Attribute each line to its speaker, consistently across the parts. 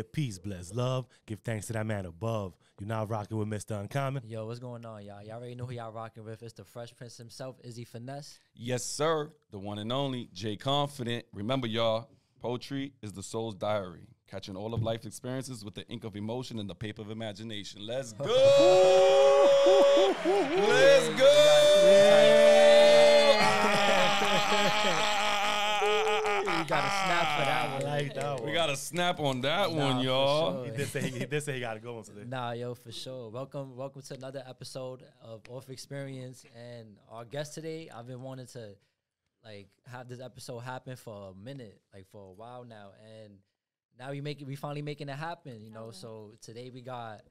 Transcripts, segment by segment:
Speaker 1: give peace, bless love, give thanks to that man above. You're now rocking with Mr. Uncommon.
Speaker 2: Yo, what's going on, y'all? Y'all already know who y'all rocking with. It's the Fresh Prince himself, Izzy Finesse.
Speaker 3: Yes, sir. The one and only Jay Confident. Remember, y'all, poetry is the soul's diary. Catching all of life's experiences with the ink of emotion and the paper of imagination. Let's go! Let's go!
Speaker 2: You got a snap for that one.
Speaker 1: Like that one.
Speaker 3: We got a snap on that one, y'all.
Speaker 2: Sure.
Speaker 1: He did say he got to go on today.
Speaker 2: Nah, yo, for sure. Welcome to another episode of Off Experience. And our guest today, I've been wanting to have this episode happen for a minute, for a while now. And now we finally making it happen, you know. So today we got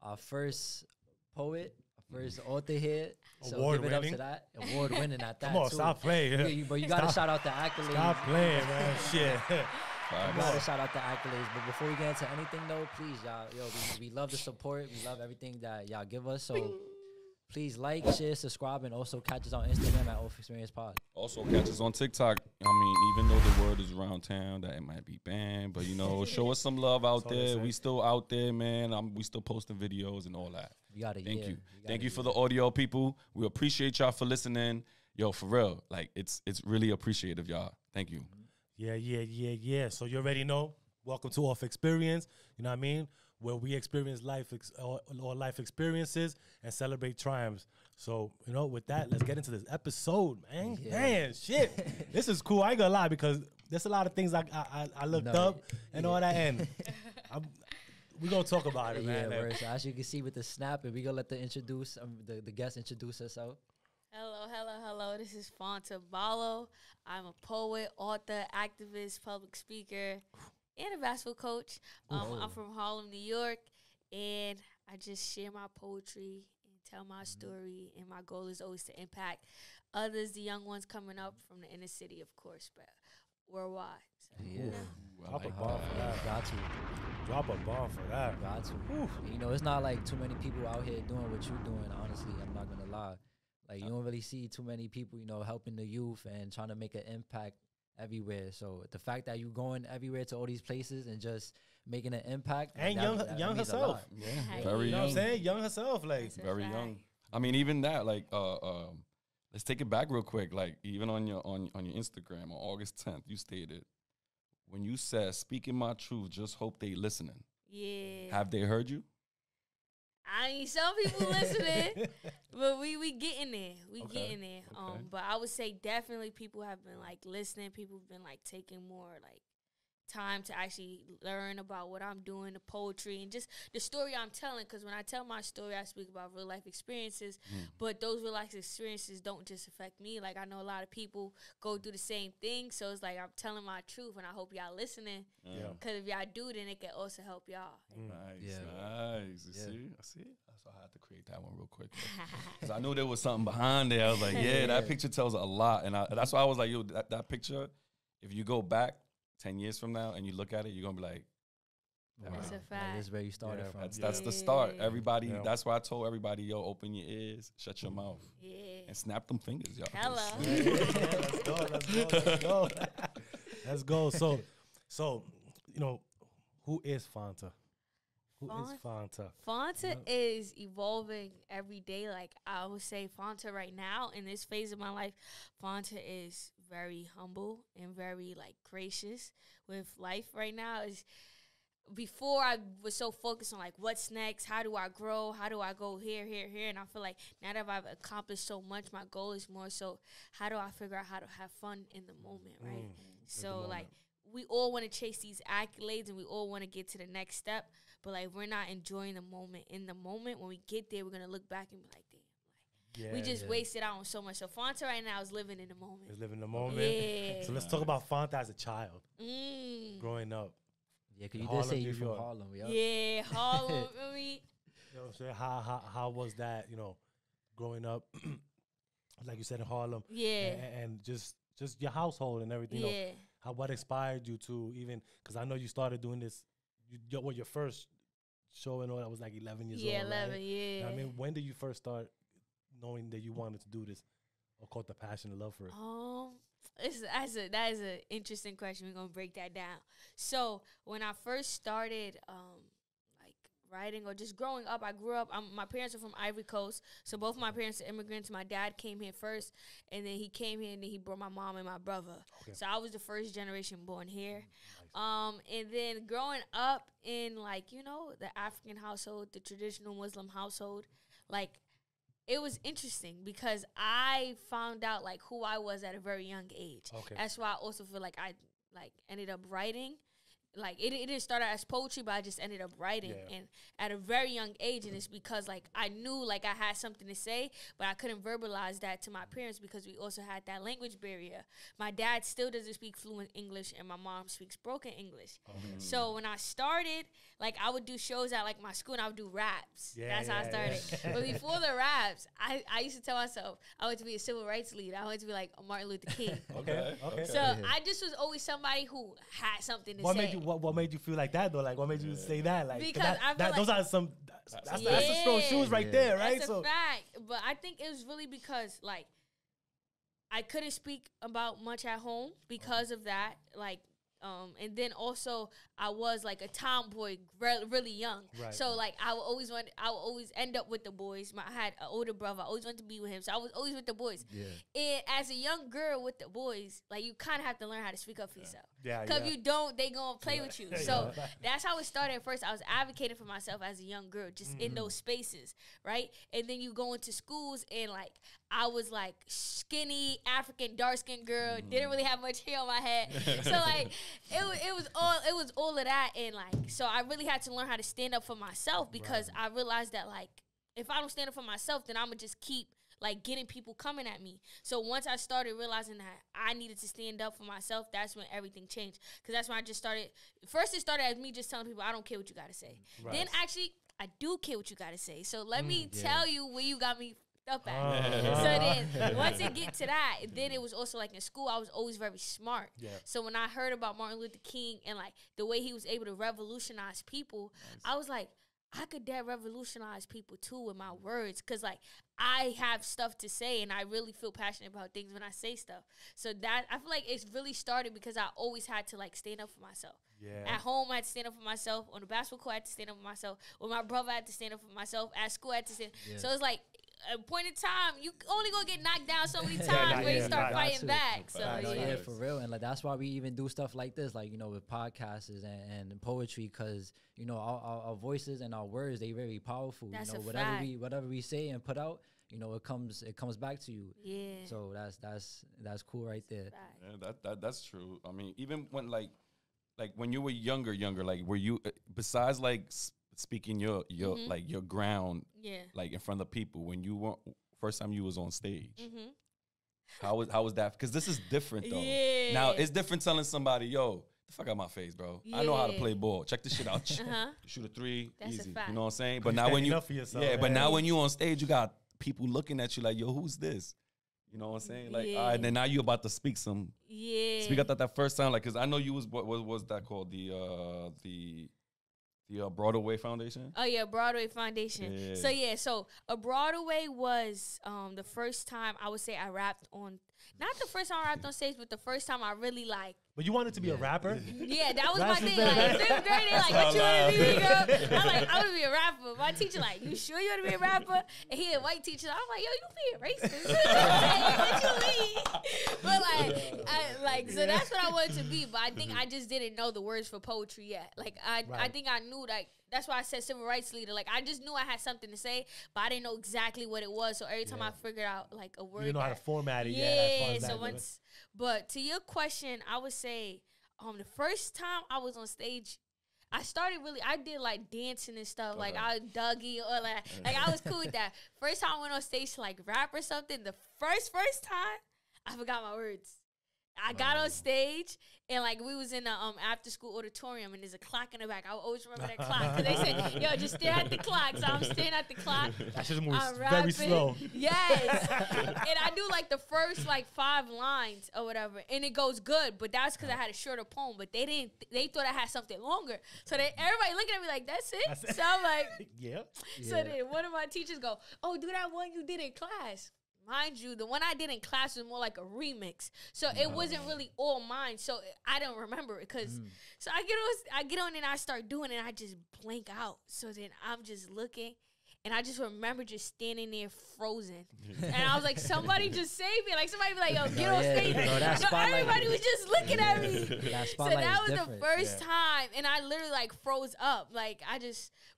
Speaker 2: our first poet, our first author here. So give it up to that. Award winning at that.
Speaker 1: Come on,
Speaker 2: too.
Speaker 1: stop playing.
Speaker 2: But you gotta shout out the accolades.
Speaker 1: Stop playing, man. Shit.
Speaker 2: You gotta shout out the accolades. But before we get into anything though, please, y'all, we love the support. We love everything that y'all give us. So please like, share, subscribe, and also catch us on Instagram at Xperience Pod.
Speaker 3: Also catch us on TikTok. I mean, even though the word is around town that it might be banned, but, you know, show us some love out there. We still out there, man. We still posting videos and all that.
Speaker 2: We got it.
Speaker 3: Thank you. Thank you for the audio, people. We appreciate y'all for listening. Yo, for real. It's really appreciative, y'all. Thank you.
Speaker 1: Yeah. So you already know. Welcome to Off Experience. You know what I mean? Where we experience life experiences and celebrate triumphs. So, you know, with that, let's get into this episode, man.
Speaker 2: Yeah.
Speaker 1: Man, shit. This is cool. I ain't gonna lie, because there's a lot of things I looked up and all that, and we're gonna talk about it, man.
Speaker 2: Yeah, so as you can see with the snap, and we're gonna let the guest introduce herself.
Speaker 4: Hello. This is Fanta Ballo. I'm a poet, author, activist, public speaker, and a basketball coach. I'm from Harlem, New York, and I just share my poetry and tell my story, and my goal is always to impact others, the young ones coming up from the inner city, of course, but worldwide. So,
Speaker 2: Yeah.
Speaker 1: Drop a bomb for that.
Speaker 2: Got to.
Speaker 1: Drop a bomb for that.
Speaker 2: Got to. You know, it's not like too many people out here doing what you're doing, honestly. I'm not going to lie. You don't really see too many people, you know, helping the youth and trying to make an impact everywhere. So the fact that you going everywhere to all these places and just making an impact.
Speaker 1: And
Speaker 2: that
Speaker 1: young
Speaker 2: means a
Speaker 1: herself.
Speaker 2: lot.
Speaker 3: Yeah, very
Speaker 1: You know what I'm
Speaker 3: young.
Speaker 1: saying? Young herself.
Speaker 3: Very young. I mean, even that, let's take it back real quick. Even on your Instagram on August 10th, you stated, when you said, speaking my truth, just hope they listening.
Speaker 4: Yeah.
Speaker 3: Have they heard you?
Speaker 4: I mean, some people listening, but we getting there. We
Speaker 3: Okay.
Speaker 4: getting there.
Speaker 3: Okay.
Speaker 4: But I would say definitely people have been listening. People have been taking more time to actually learn about what I'm doing, the poetry, and just the story I'm telling. Because when I tell my story, I speak about real life experiences. But those real life experiences don't just affect me. I know a lot of people go through the same thing. So it's I'm telling my truth, and I hope y'all listening. Because if y'all do, then it can also help y'all.
Speaker 3: Nice. You
Speaker 2: Yeah.
Speaker 3: see? So I had to create that one real quick. Because I knew there was something behind there. I was like, that picture tells a lot. And that's why I was like, yo, that picture, if you go back 10 years from now and you look at it, you're going to be like,
Speaker 4: That's a
Speaker 2: This
Speaker 4: fact.
Speaker 2: is where you started from.
Speaker 3: that's the start.
Speaker 4: Yeah.
Speaker 3: Everybody, that's why I told everybody, yo, open your ears, shut your mouth,
Speaker 4: Yeah.
Speaker 3: and snap them fingers, y'all.
Speaker 4: Hello.
Speaker 1: Let's go. So, you know, who is Fanta? Who is Fanta?
Speaker 4: Fanta is evolving every day. I would say Fanta right now, in this phase of my life, Fanta is very humble and very gracious with life right now. Before I was so focused on what's next, how do I grow, how do I go here, and I feel now that I've accomplished so much, my goal is more so how do I figure out how to have fun in the moment, right? So we all want to chase these accolades and we all want to get to the next step, but we're not enjoying the moment. In the moment, when we get there, we're gonna look back and be like, damn, we just wasted out on so much. So Fanta right now is living in the moment.
Speaker 1: Is living the moment.
Speaker 4: Yeah.
Speaker 1: So let's talk about Fanta as a child, growing up.
Speaker 2: Yeah, because you
Speaker 1: Harlem,
Speaker 2: did say you
Speaker 1: New
Speaker 2: from
Speaker 1: York.
Speaker 2: Harlem.
Speaker 4: Yeah, Harlem. I mean,
Speaker 1: You know what I'm saying? How was that, you know, growing up, like you said, in Harlem?
Speaker 4: yeah.
Speaker 1: And just your household and everything. You know,
Speaker 4: Yeah.
Speaker 1: what inspired you to even, because I know you started doing this, your first show and all that was 11 years old,
Speaker 4: 11,
Speaker 1: right?
Speaker 4: yeah.
Speaker 1: You know what I mean, when did you first start knowing that you wanted to do this or caught the passion and love for it?
Speaker 4: that is an interesting question. We're gonna break that down. So when I first started, like writing or just growing up, I grew up. My parents are from Ivory Coast, so both of my parents are immigrants. My dad came here first, and then he came here, and then he brought my mom and my brother. Okay. So I was the first generation born here. Nice. And then growing up in like the African household, the traditional Muslim household, like. It was interesting because I found out like who I was at a very young age. Okay. That's why I also feel like I like ended up writing. Like it didn't start out as poetry, but I just ended up writing and at a very young age. And it's because like I knew like I had something to say, but I couldn't verbalize that to my parents because we also had that language barrier. My dad still doesn't speak fluent English, and my mom speaks broken English. So when I started, like I would do shows at like my school, and I would do raps. That's how I started. But before the raps, I used to tell myself I wanted to be a civil rights leader. I wanted to be like a Martin Luther King. Okay. So I just was always somebody who had something to say.
Speaker 1: What made you feel like that though? Like what made you say that? Like
Speaker 4: because
Speaker 1: those are some that's the strong shoes right there, right?
Speaker 4: That's a fact. But I think it was really because like I couldn't speak about much at home because of that. Like and then also I was like a tomboy, really young. Right. So like I would always end up with the boys. I had an older brother. I always wanted to be with him, so I was always with the boys. Yeah. And as a young girl with the boys, like you kind of have to learn how to speak up for yourself. Yeah. Because if you don't, they gonna play with you. So that's how it started. At first, I was advocating for myself as a young girl, just in those spaces, right? And then you go into schools and like I was like skinny African dark skinned girl, didn't really have much hair on my head, so like it was all of that, and like so I really had to learn how to stand up for myself because I realized that like if I don't stand up for myself, then I'm gonna just keep like getting people coming at me. So once I started realizing that I needed to stand up for myself, that's when everything changed. Because that's when I just started. First, it started as me just telling people I don't care what you gotta say. Right. Then actually, I do care what you gotta say. So let me tell you where you got me up at. So then once it get to that, then it was also like in school I was always very smart. So when I heard about Martin Luther King and like the way he was able to revolutionize people, I was like, I could revolutionize people too with my words, because like I have stuff to say and I really feel passionate about things when I say stuff. So that I feel like it's really started because I always had to like stand up for myself. At home I had to stand up for myself. On the basketball court I had to stand up for myself. With my brother I had to stand up for myself. At school I had to stand. So it's like a point in time, you only gonna get knocked down so many times when you start fighting back. So
Speaker 2: yeah, for real, and like that's why we even do stuff like this, like with podcasts and poetry, because our voices and our words, they very powerful.
Speaker 4: That's
Speaker 2: whatever we say and put out, it comes back to you. Yeah. So that's cool right there.
Speaker 3: Yeah, that's true. I mean, even when like when you were younger, like were you besides like speaking your like your ground like in front of people when you were first time you was on stage, how was that? Because this is different though. Now it's different telling somebody, yo, the fuck out my face, bro. I know how to play ball. Check this shit out. Shoot a three. That's easy. You know what I'm saying? But now when you but now when you on stage, you got people looking at you like, yo, who's this? You know what I'm saying? Like, all right, then now you about to speak some. Speak out that first time, like, because I know you was what was that called? The Broadway Foundation? Oh, yeah, Broadway Foundation. Yeah. So a Broadway was the first time I would say I rapped on, not the first time I rapped on stage, but the first time I really like.
Speaker 1: But you wanted to be a rapper?
Speaker 4: Yeah, that was my thing. Like, 5th grade, they like, what you want to be, girl? I'm like, I want to be a rapper. My teacher like, you sure you want to be a rapper? And he a white teacher. I'm like, yo, you being racist. What you mean? But so that's what I wanted to be. But I think I just didn't know the words for poetry yet. Like, I think I knew, like, that's why I said civil rights leader. Like, I just knew I had something to say, but I didn't know exactly what it was. So every time I figured out, like, a word. You didn't know how to format it. Yeah, so once. But to your question, I would say the first time I was on stage, I did like dancing and stuff. Like I was Dougie or like I was cool with that. First time I went on stage to like rap or something, the first time, I forgot my words. I got on stage and like we was in the after school auditorium and there's a clock in the back. I always remember that clock because they said, "Yo, just stare at the clock." So I'm staring at the clock. That shit moves very slow. Yes, and I do like the first like 5 lines or whatever, and it goes good. But that's because I had a shorter poem. But they didn't. They thought I had something longer. So everybody looking at me like, "That's it." So I'm like, "Yep." So then one of my teachers go, "Oh, do that one you did in class." mind you, the one I did in class was more like a remix, so it wasn't really all mine. So I don't remember it because. So I get on and I start doing it, and I just blank out. So then I'm just looking. And I just remember just standing there frozen. And I was like, somebody just save me. Like, somebody be like, yo, get on stage. So everybody was just looking at me. So that was the first time. And I literally, like, froze up. Like,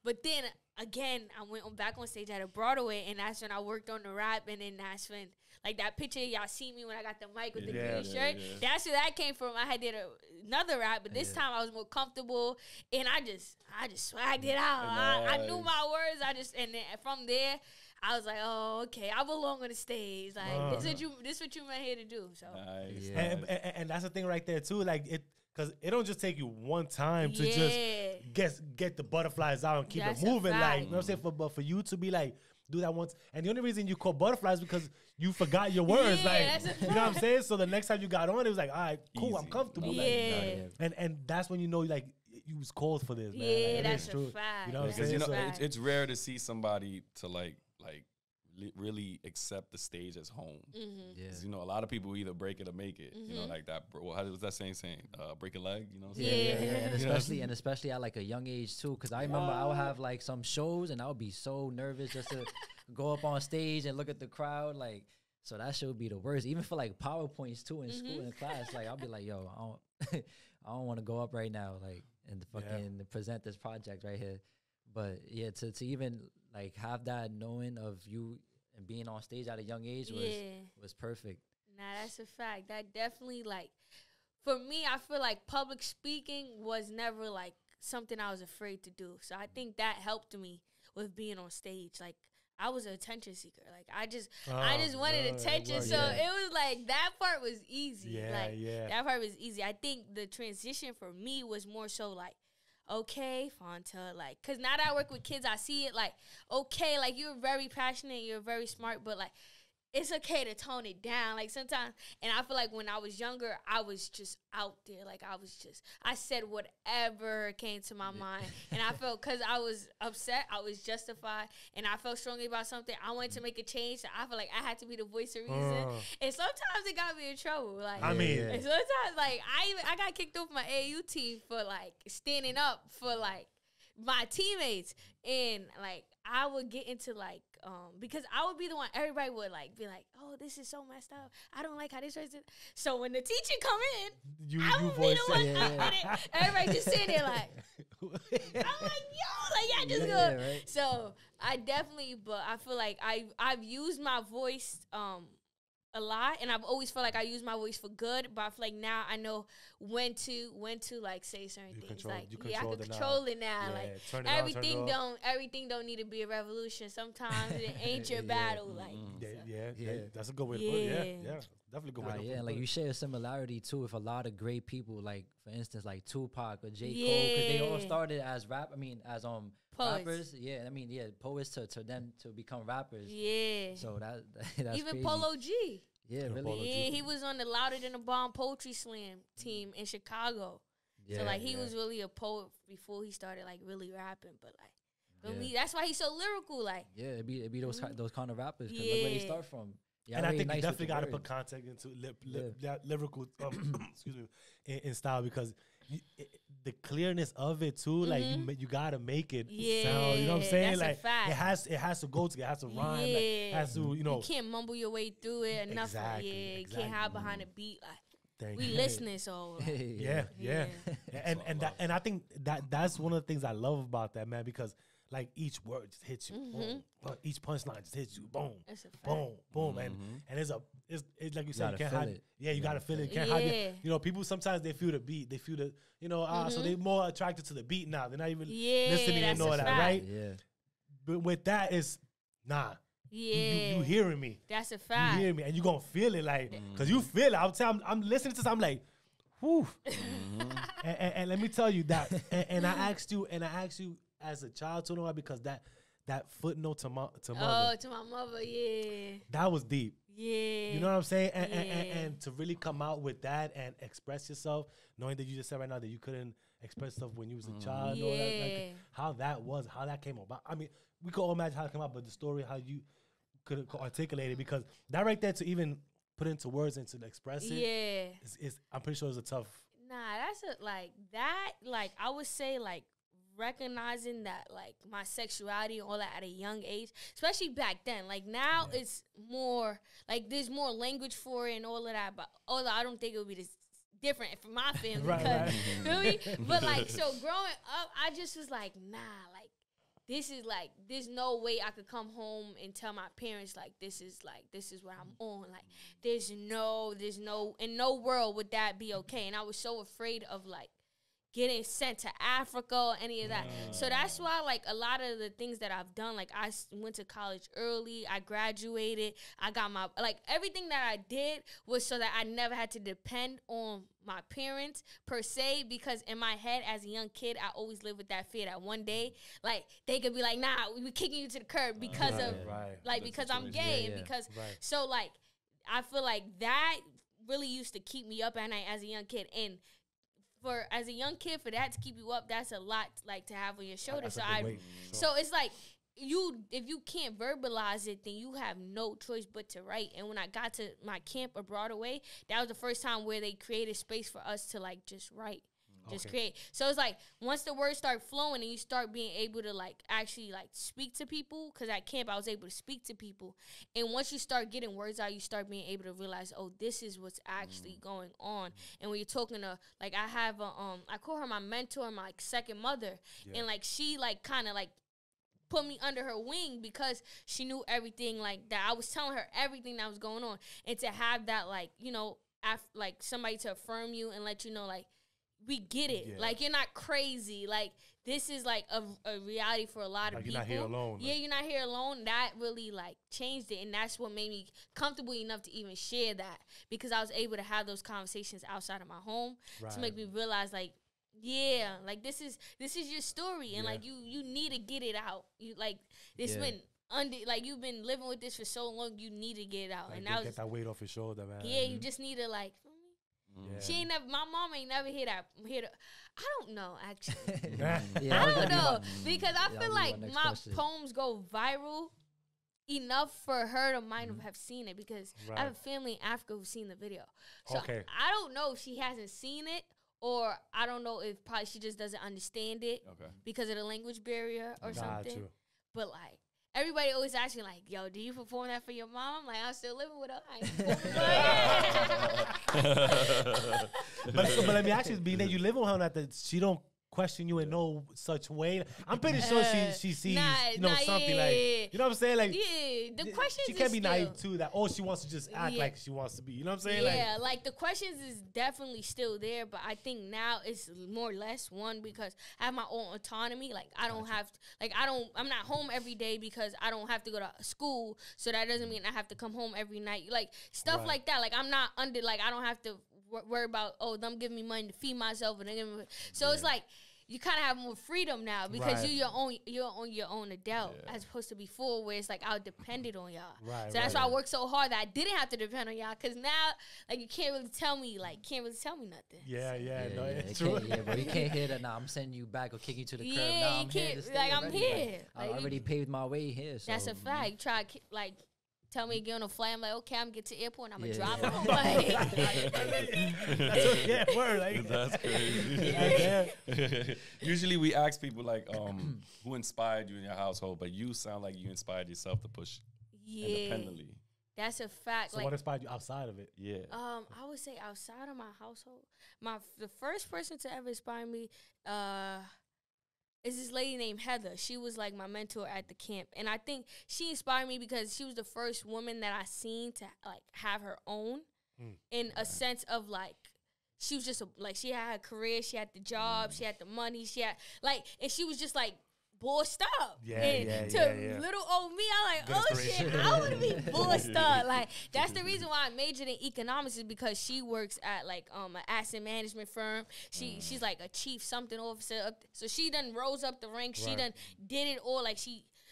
Speaker 4: but then, again, I went back on stage at a Broadway. And that's when I worked on the rap. And then that's when, like, that picture, y'all see me when I got the mic with the green shirt. That's where that came from. I had did another rap. But this time I was more comfortable. And I just swagged it out. I knew my words. And then from there, I was like, oh, okay, I belong on the stage. Like, this what you meant here to do. So,
Speaker 1: and that's the thing right there too. Like because it don't just take you one time to just get the butterflies out and keep it moving. Like, you know what I'm saying? But for you to be like, do that once, and the only reason you call butterflies because you forgot your words. Like, you know what I'm saying? So the next time you got on, it was like, all right, cool, easy. I'm comfortable. And that's when you know, like, you was called for this, man.
Speaker 4: Yeah,
Speaker 1: like,
Speaker 4: that's true. Fact.
Speaker 1: You know what I'm
Speaker 3: saying?
Speaker 1: saying?
Speaker 3: It's rare to see somebody to like really accept the stage as home. You know, a lot of people either break it or make it. You know, like that. How was that saying? Break a leg. You know. What I'm saying?
Speaker 2: And especially at like a young age too. Because I remember I would have like some shows and I would be so nervous just to go up on stage and look at the crowd. Like, so that shit would be the worst. Even for like PowerPoints too in school in class. Like, I'll be like, yo, I don't want to go up right now. Like, and fucking present this project right here. But yeah, to even like have that knowing of you and being on stage at a young age was perfect.
Speaker 4: Nah, that's a fact. That definitely, like, for me, I feel like public speaking was never like something I was afraid to do. So I think that helped me with being on stage. Like, I was an attention seeker. Like, I just wanted attention. So it was like that part was easy. That part was easy. I think the transition for me was more so like, okay, Fanta, like, because now that I work with kids, I see it like, okay, like, you're very passionate, you're very smart, but like, it's okay to tone it down. Like, sometimes, and I feel like when I was younger, I was just out there. Like, I said whatever came to my mind. And I felt, because I was upset, I was justified, and I felt strongly about something. I wanted to make a change, so I feel like I had to be the voice of reason. And sometimes it got me in trouble. Like, and sometimes, like, I got kicked off my AAU team for, like, standing up for, like, my teammates. And, like, I would get into, like, because I would be the one, everybody would, like, be like, oh, this is so messed up. I don't like how this is. So when the teacher come in, I would be the one. Everybody just sitting there like, I'm like, yo, like, y'all just go. Right. So I definitely, but I feel like I've used my voice a lot, and I've always felt like I use my voice for good, but I feel like now I know when to like say certain things. Like, I can control it now. Like, everything don't need to be a revolution. Sometimes it ain't your battle. Like,
Speaker 1: that's a good way to put it. Yeah, definitely a good way to put it.
Speaker 2: Like, you share a similarity too with a lot of great people. Like, for instance, like Tupac or J. Cole, because they all started as as rappers. Poets to them to become rappers. So that's
Speaker 4: even
Speaker 2: crazy.
Speaker 4: Polo G.
Speaker 2: Yeah, really.
Speaker 4: Yeah, he was on the Louder Than a Bomb Poetry Slam team in Chicago. So, like, he was really a poet before he started, like, really rapping. But, like, for me, that's why he's so lyrical. Like,
Speaker 2: it be those kind of rappers. Because look where they start from. Yeah,
Speaker 1: and I think you definitely got to put context into lyrical, excuse me, in style, because the clearness of it too, like, you gotta make it sound. You know what I'm saying? Like, it has to go together. It has to rhyme. Like, it has to, you know.
Speaker 4: You can't mumble your way through it enough. Exactly. You can't hide behind a beat. Like, we listening, so like,
Speaker 1: and I think that's one of the things I love about that, man, because, like, each word just hits you, boom. Each punchline just hits you, boom, boom, boom, and it's like you said, you can't hide it. Yeah, you gotta feel it. You can't hide it. You know, people sometimes they feel the beat, they feel the, you know, so they're more attracted to the beat now. They're not even listening and all that, right? Yeah. But with that, it's nah. Yeah, you hearing me?
Speaker 4: That's a fact.
Speaker 1: You hear me, and you gonna feel it, like, cause you feel it. I'm listening to this. I'm like, whoo. And let me tell you that. And I asked you as a child to know why, because that footnote to mother.
Speaker 4: Oh, to my mother, yeah.
Speaker 1: That was deep.
Speaker 4: Yeah.
Speaker 1: You know what I'm saying? And to really come out with that and express yourself, knowing that you just said right now that you couldn't express stuff when you was a child, and all that, like, how that came about. I mean, we could all imagine how it came out, but the story, how you could articulate it, because that right there, to even put into words and to express it, is I'm pretty sure it's a tough.
Speaker 4: Nah, that's like I would say like recognizing that like my sexuality and all that at a young age, especially back then. Like now it's more like there's more language for it and all of that, but although I don't think it would be this different for my family.
Speaker 1: right.
Speaker 4: Feel me? But like, so growing up, I just was like, nah, like this is like, there's no way I could come home and tell my parents like this is what I'm on. Like there's no in no world would that be okay. And I was so afraid of like getting sent to Africa or any of that. So that's why, like, a lot of the things that I've done, like, I went to college early, I graduated, I got my, like, everything that I did was so that I never had to depend on my parents, per se, because in my head, as a young kid, I always lived with that fear that one day, like, they could be like, nah, we're kicking you to the curb because because I'm gay, and because, so, like, I feel like that really used to keep me up at night as a young kid, and as a young kid, for that to keep you up, that's a lot, like, to have on your shoulders. So it's like, if you can't verbalize it, then you have no choice but to write. And when I got to my camp a Broadway, that was the first time where they created space for us to, like, just write. Just create. So it's like, once the words start flowing and you start being able to, like, actually, like, speak to people, because at camp I was able to speak to people. And once you start getting words out, you start being able to realize, oh, this is what's actually going on. And when you're talking to, like, I have I call her my mentor, my, like, second mother. And, like, she, like, kind of, like, put me under her wing because she knew everything, like, that I was telling her everything that was going on. And to have that, like, you know, like, somebody to affirm you and let you know, like, we get it. Yeah. Like, you're not crazy. Like, this is, like, a reality for a lot of people.
Speaker 1: You're not here alone.
Speaker 4: Yeah, you're not here alone. That really, like, changed it. And that's what made me comfortable enough to even share that. Because I was able to have those conversations outside of my home to make me realize, like, yeah, like, this is your story. And, like, you need to get it out. You, like, it's been like, you've been living with this for so long, you need to get it out.
Speaker 1: Like,
Speaker 4: and
Speaker 1: get that weight off your shoulder, man.
Speaker 4: Yeah, you just need to, like, she ain't never. My mom ain't never hear that. I don't know, actually. I don't know, because I feel like my poems go viral enough for her to might have seen it, because I have a family in Africa who's seen the video. So I don't know if she hasn't seen it, or I don't know if probably she just doesn't understand it because of the language barrier or something. True. But, like, everybody always asks me, like, yo, do you perform that for your mom? I'm like, I'm still living with her.
Speaker 1: But let me ask you, being that you live with her, that she don't question you in no such way. I'm pretty sure she sees something like, you know what I'm saying? Like,
Speaker 4: the questions
Speaker 1: she can't be naive too, that she wants to just act like she wants to be. You know what I'm saying?
Speaker 4: Yeah, like the questions is definitely still there, but I think now it's more or less one, because I have my own autonomy. Like, I don't have I'm not home every day because I don't have to go to school, so that doesn't mean I have to come home every night. Like, stuff like that. Like, I'm not under, like, I don't have to worry about, them giving me money to feed myself, and so it's like, you kind of have more freedom now, because you're on your own adult, as opposed to before where it's like I depended on y'all. So that's why I worked so hard that I didn't have to depend on y'all, because now, like, you can't really tell me nothing.
Speaker 1: No, it's true.
Speaker 2: But you can't hear that. Nah, I'm sending you back or kicking you to the curb.
Speaker 4: Nah, I'm here. Like, I'm here.
Speaker 2: Like, I already paved my way here. So.
Speaker 4: That's a fact. You try to, like, tell me to get on a flight. I'm like, okay, I'm gonna get to the airport and I'm gonna drop him. Like,
Speaker 1: word. Like,
Speaker 3: that's crazy. Usually we ask people, like, who inspired you in your household, but you sound like you inspired yourself to push independently.
Speaker 4: That's a fact.
Speaker 1: So
Speaker 4: like,
Speaker 1: what inspired you outside of it?
Speaker 3: Yeah.
Speaker 4: I would say outside of my household, the first person to ever inspire me, is this lady named Heather. She was, like, my mentor at the camp. And I think she inspired me because she was the first woman that I seen to, like, have her own in a sense of, like, she was just, she had her career, she had the job, she had the money, she had, like, and she was just, like, bossed up. Little old me, I'm like, oh, shit, I want to be bossed up. Like, that's the reason why I majored in economics, is because she works at, like, an asset management firm. She's like a chief something officer. So she done rose up the ranks. She done did it all. Like,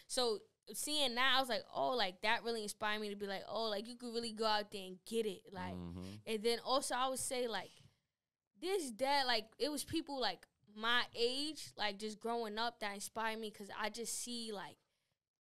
Speaker 4: so seeing that, I was like, oh, like, that really inspired me to be like, oh, like, you could really go out there and get it. Like, and then also I would say, like, like, it was people, like, my age, like, just growing up that inspired me, because I just see, like,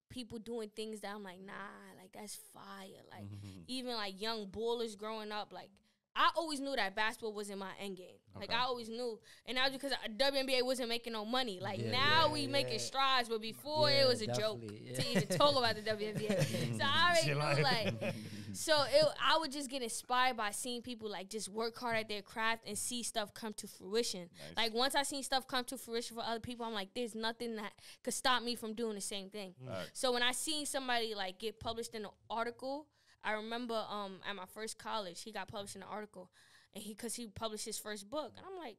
Speaker 4: people doing things that I'm like, nah, like that's fire. Like even like young ballers growing up, like I always knew that basketball wasn't my end game. Like I always knew, and that was because WNBA wasn't making no money. Like now we making strides, but before it was a joke to even talk about the WNBA. So I already knew like. So I would just get inspired by seeing people like just work hard at their craft and see stuff come to fruition. Nice. Like once I seen stuff come to fruition for other people, I'm like, there's nothing that could stop me from doing the same thing. So when I seen somebody like get published in an article, I remember at my first college, he got published in an article, and because he published his first book, and I'm like,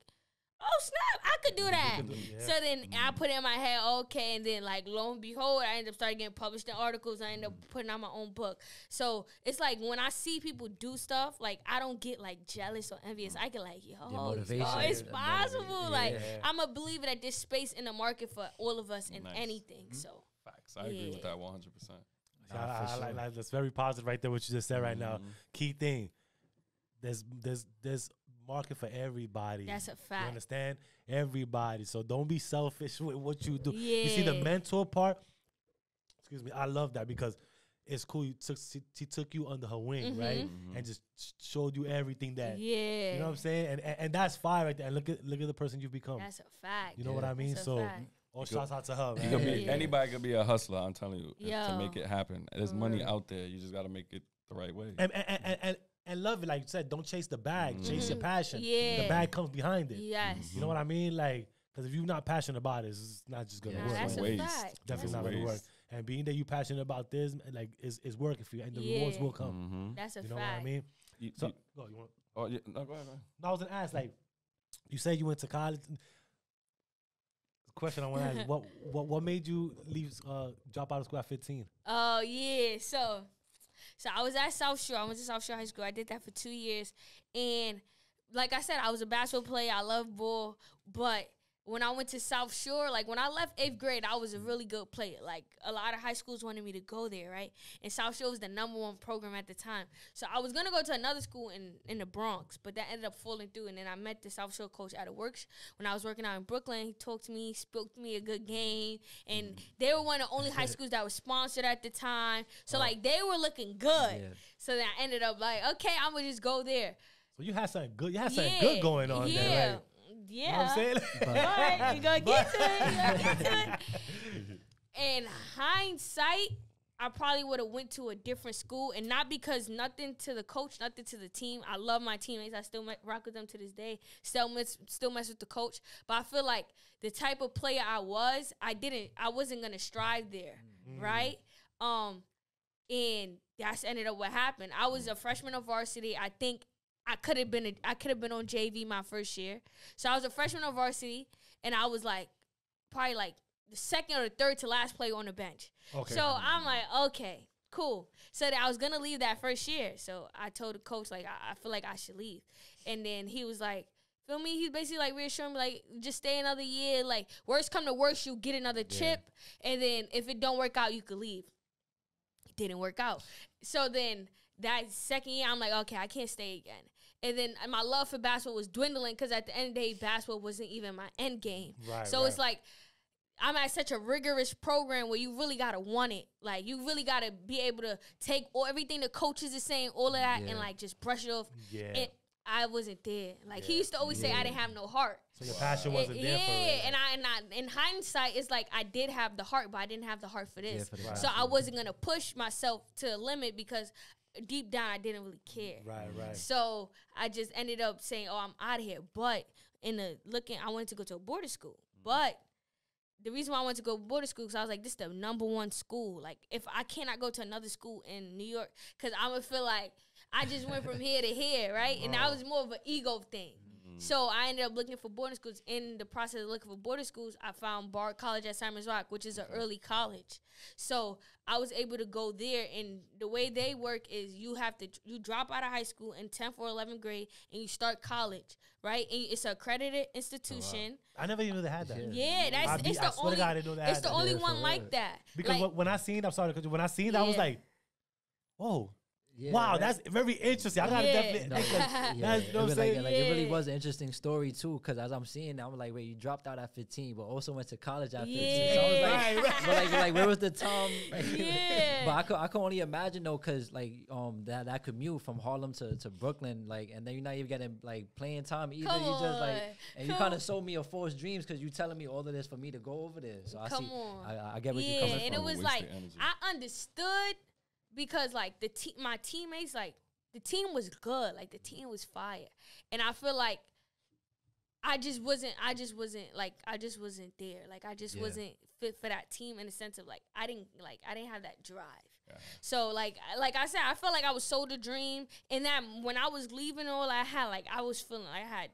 Speaker 4: oh snap, I could do that. So then I put it in my head, okay, and then like lo and behold, I ended up starting getting published in articles. I ended up putting out my own book. So it's like when I see people do stuff, like I don't get like jealous or envious. I get like, yo, it's possible. Like I'm a believer that there's space in the market for all of us in anything. So
Speaker 3: facts, I agree with that 100%.
Speaker 1: I like that's very positive right there. What you just said right now. Key thing. There's market for everybody.
Speaker 4: That's a fact.
Speaker 1: You understand? Everybody. So don't be selfish with what you do. You see the mentor part? Excuse me. I love that because it's cool. She took you under her wing, right? And just showed you everything that. You know what I'm saying? And that's fire right there. And look at the person you've become.
Speaker 4: That's a fact.
Speaker 1: You know what I mean? So all shouts out to her, man.
Speaker 3: You could be, anybody could be a hustler, I'm telling you, to make it happen. There's money out there. You just got to make it the right way.
Speaker 1: And love it, like you said, don't chase the bag, chase your passion. The bag comes behind it.
Speaker 4: Yes.
Speaker 1: You know what I mean? Like, because if you're not passionate about it, it's not just going to work.
Speaker 4: That's a fact.
Speaker 1: Definitely not going to work. And being that you're passionate about this, like, is working for you, and the rewards will come.
Speaker 4: That's a fact.
Speaker 1: You know what I mean?
Speaker 3: You
Speaker 1: want?
Speaker 3: Oh, yeah. No, go ahead.
Speaker 1: No, I was going to ask, like, you said you went to college. The question I want to ask, what made you drop out of school at 15?
Speaker 4: Oh, yeah. So I was at South Shore. I went to South Shore High School. I did that for 2 years. And like I said, I was a basketball player. I love ball. But when I went to South Shore, like when I left 8th grade, I was a really good player. Like a lot of high schools wanted me to go there, right? And South Shore was the #1 program at the time. So I was going to go to another school in the Bronx, but that ended up falling through. And then I met the South Shore coach at a work. When I was working out in Brooklyn, he talked to me, spoke to me a good game. And they were one of the only high schools that was sponsored at the time. So like they were looking good. So then I ended up like, okay, I'm going to just go there.
Speaker 1: So you had something good. You had something good going on there. Like,
Speaker 4: yeah.
Speaker 1: You know what I'm saying?
Speaker 4: But you're going to get to it. In hindsight, I probably would have went to a different school. And not because nothing to the coach, nothing to the team. I love my teammates. I still rock with them to this day. Still mess with the coach. But I feel like the type of player I wasn't going to strive there. Right? And that's ended up what happened. I was a freshman of varsity. I think I could have been on JV my first year. So I was a freshman of varsity, and I was like probably like the second or the third to last player on the bench. Okay. So I'm like, okay, cool. So I was gonna leave that first year. So I told the coach like I feel like I should leave, and then he was like, feel me? He's basically like reassuring me like just stay another year. Like worst come to worst, you get another chip, and then if it don't work out, you could leave. It didn't work out. So then that second year, I'm like, okay, I can't stay again. And then my love for basketball was dwindling because at the end of the day, basketball wasn't even my end game. So it's like I'm at such a rigorous program where you really got to want it. Like, you really got to be able to take everything the coaches are saying, all of that, and, like, just brush it off. And I wasn't there. Like, he used to always say I didn't have no heart.
Speaker 1: So your passion wasn't there for it.
Speaker 4: And I, in hindsight, it's like I did have the heart, but I didn't have the heart for this. So I wasn't going to push myself to a limit because deep down, I didn't really care.
Speaker 1: Right.
Speaker 4: So I just ended up saying, oh, I'm out of here. But I wanted to go to a boarding school. But the reason why I wanted to go to boarding school, because I was like, this is the #1 school. Like, if I cannot go to another school in New York, because I'm going to feel like I just went from here to here, right? And that was more of an ego thing. So I ended up looking for boarding schools. In the process of looking for boarding schools, I found Bard College at Simon's Rock, which is an early college. So I was able to go there, and the way they work is you drop out of high school in 10th or 11th grade, and you start college, right? And it's an accredited institution.
Speaker 1: I never even had that.
Speaker 4: Yeah, it's the only one like that.
Speaker 1: Because
Speaker 4: like,
Speaker 1: when I seen that, I was like, whoa.
Speaker 2: Yeah,
Speaker 1: wow,
Speaker 2: right.
Speaker 1: that's very interesting. I gotta
Speaker 4: Yeah.
Speaker 1: definitely.
Speaker 2: No,
Speaker 1: Like,
Speaker 2: yeah,
Speaker 1: that's, you know
Speaker 2: it
Speaker 1: what I'm
Speaker 2: was
Speaker 1: saying?
Speaker 2: like, it really
Speaker 4: Yeah.
Speaker 2: was an interesting story too. Because as I'm seeing, I'm like, wait, you dropped out at 15, but also went to college at 15. So I was like,
Speaker 1: Right, right.
Speaker 2: but like, where was the time? Like,
Speaker 4: Yeah.
Speaker 2: But I could only imagine though, cause like that commute from Harlem to Brooklyn, like, and then you're not even getting like playing time either.
Speaker 4: Come
Speaker 2: You just like,
Speaker 4: on.
Speaker 2: and you
Speaker 4: Come
Speaker 2: kind
Speaker 4: on.
Speaker 2: of sold me a false dreams because you telling me all of this for me to go over there. So I
Speaker 4: Come
Speaker 2: see,
Speaker 4: on.
Speaker 2: I get where you're
Speaker 4: Yeah,
Speaker 2: coming
Speaker 4: and
Speaker 2: from.
Speaker 4: it was
Speaker 3: Wasted
Speaker 4: like
Speaker 3: energy.
Speaker 4: I understood because like my teammates, like the team was good, like the team was fire, and I feel like I just wasn't there, like I just
Speaker 2: Yeah.
Speaker 4: wasn't fit for that team in the sense of like I didn't have that drive.
Speaker 3: Yeah.
Speaker 4: So like I said, I felt like I was sold a dream, and that when I was leaving all I had, like I was feeling like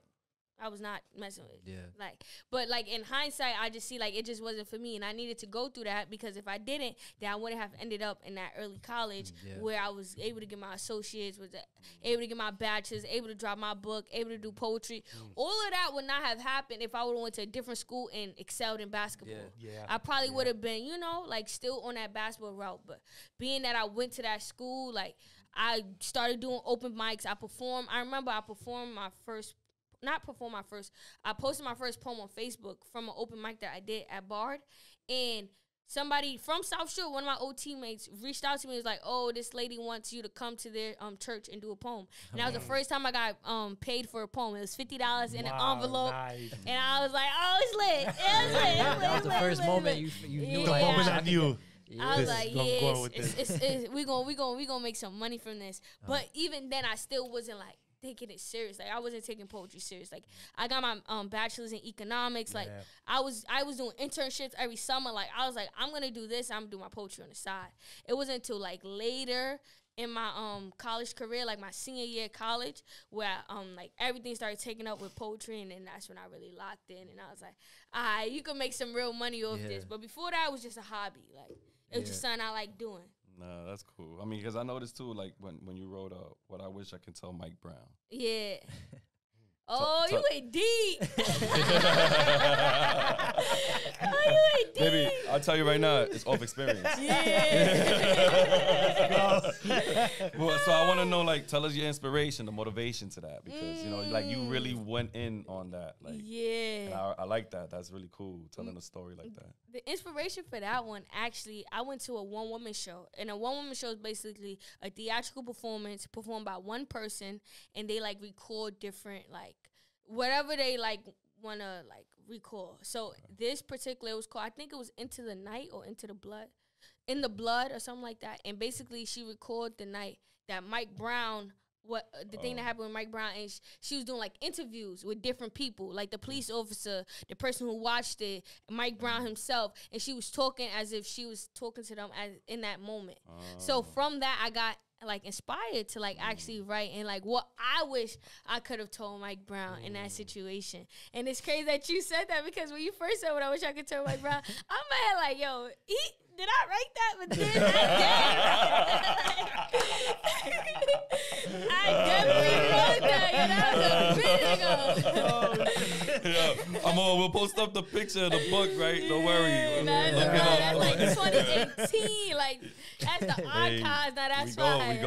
Speaker 4: I was not messing with.
Speaker 2: Yeah.
Speaker 4: Like, but like in hindsight, I just see like it just wasn't for me, and I needed to go through that because if I didn't, then I wouldn't have ended up in that early college
Speaker 2: Yeah.
Speaker 4: where I was able to get my associates, was able to get my bachelor's, able to drop my book, able to do poetry. All of that would not have happened if I would have went to a different school and excelled in basketball.
Speaker 1: Yeah.
Speaker 4: I probably would have been, like still on that basketball route. But being that I went to that school, like I started doing open mics. I performed. I remember I performed my first. I posted my first poem on Facebook from an open mic that I did at Bard, and somebody from South Shore, one of my old teammates, reached out to me and was like, "Oh, this lady wants you to come to their church and do a poem." And that was the first time I got paid for a poem. It was $50 in an envelope,
Speaker 1: Nice.
Speaker 4: and I was like, "Oh, it's lit! It's lit! It's lit!
Speaker 2: That was the
Speaker 4: it's
Speaker 2: first
Speaker 4: lit,
Speaker 2: moment
Speaker 4: lit."
Speaker 2: you knew
Speaker 4: Yeah.
Speaker 1: The
Speaker 2: like
Speaker 1: moment
Speaker 2: I
Speaker 1: I
Speaker 2: could
Speaker 1: knew.
Speaker 4: I was
Speaker 1: This-
Speaker 4: like,
Speaker 1: I'm
Speaker 4: yeah,
Speaker 1: going with this.
Speaker 4: we gonna make some money from this. But even then, I still wasn't like taking it serious. Like I wasn't taking poetry serious. Like I got my bachelor's in economics. Like
Speaker 1: Yeah.
Speaker 4: I was doing internships every summer. Like I was like, I'm gonna do this. I'm gonna do my poetry on the side. It wasn't until like later in my college career, like my senior year of college, where like everything started taking up with poetry, and then that's when I really locked in, and I was like, alright, you can make some real money off
Speaker 2: Yeah.
Speaker 4: this. But before that, it was just a hobby. Like it was just something I like doing.
Speaker 3: No, that's cool. I mean, because I noticed too, like when you wrote "What I Wish I Can Tell Mike Brown."
Speaker 4: Yeah. Oh, you went deep. Oh, you went deep.
Speaker 3: Baby, I'll tell you right now, it's off experience.
Speaker 4: Yeah.
Speaker 3: Well, so I want to know, like, tell us your inspiration, the motivation to that, because like you really went in on that, like, and
Speaker 4: Yeah.
Speaker 3: I like that. That's really cool, telling a story like that.
Speaker 4: The inspiration for that one, actually, I went to a one-woman show. And a one-woman show is basically a theatrical performance performed by one person, and they, like, record different, like, whatever they, like, want to, like, record. So this particular, it was called, I think it was Into the Night or Into the Blood. In the Blood or something like that. And basically, she recorded the night that Mike Brown, the thing that happened with Mike Brown, and she was doing like interviews with different people, like the police officer, the person who watched it, Mike Brown himself, and she was talking as if she was talking to them as in that moment. So from that, I got like inspired to like actually write and like what I wish I could have told Mike Brown in that situation. And it's crazy that you said that, because when you first said what I wish I could tell Mike Brown, I'm head like, yo, did I write that? But then I definitely wrote that. That was a bit ago.
Speaker 3: We'll post up the picture of the book, right? Don't worry.
Speaker 4: That's like 2018. Like that's the archives. Now that's fine.
Speaker 3: We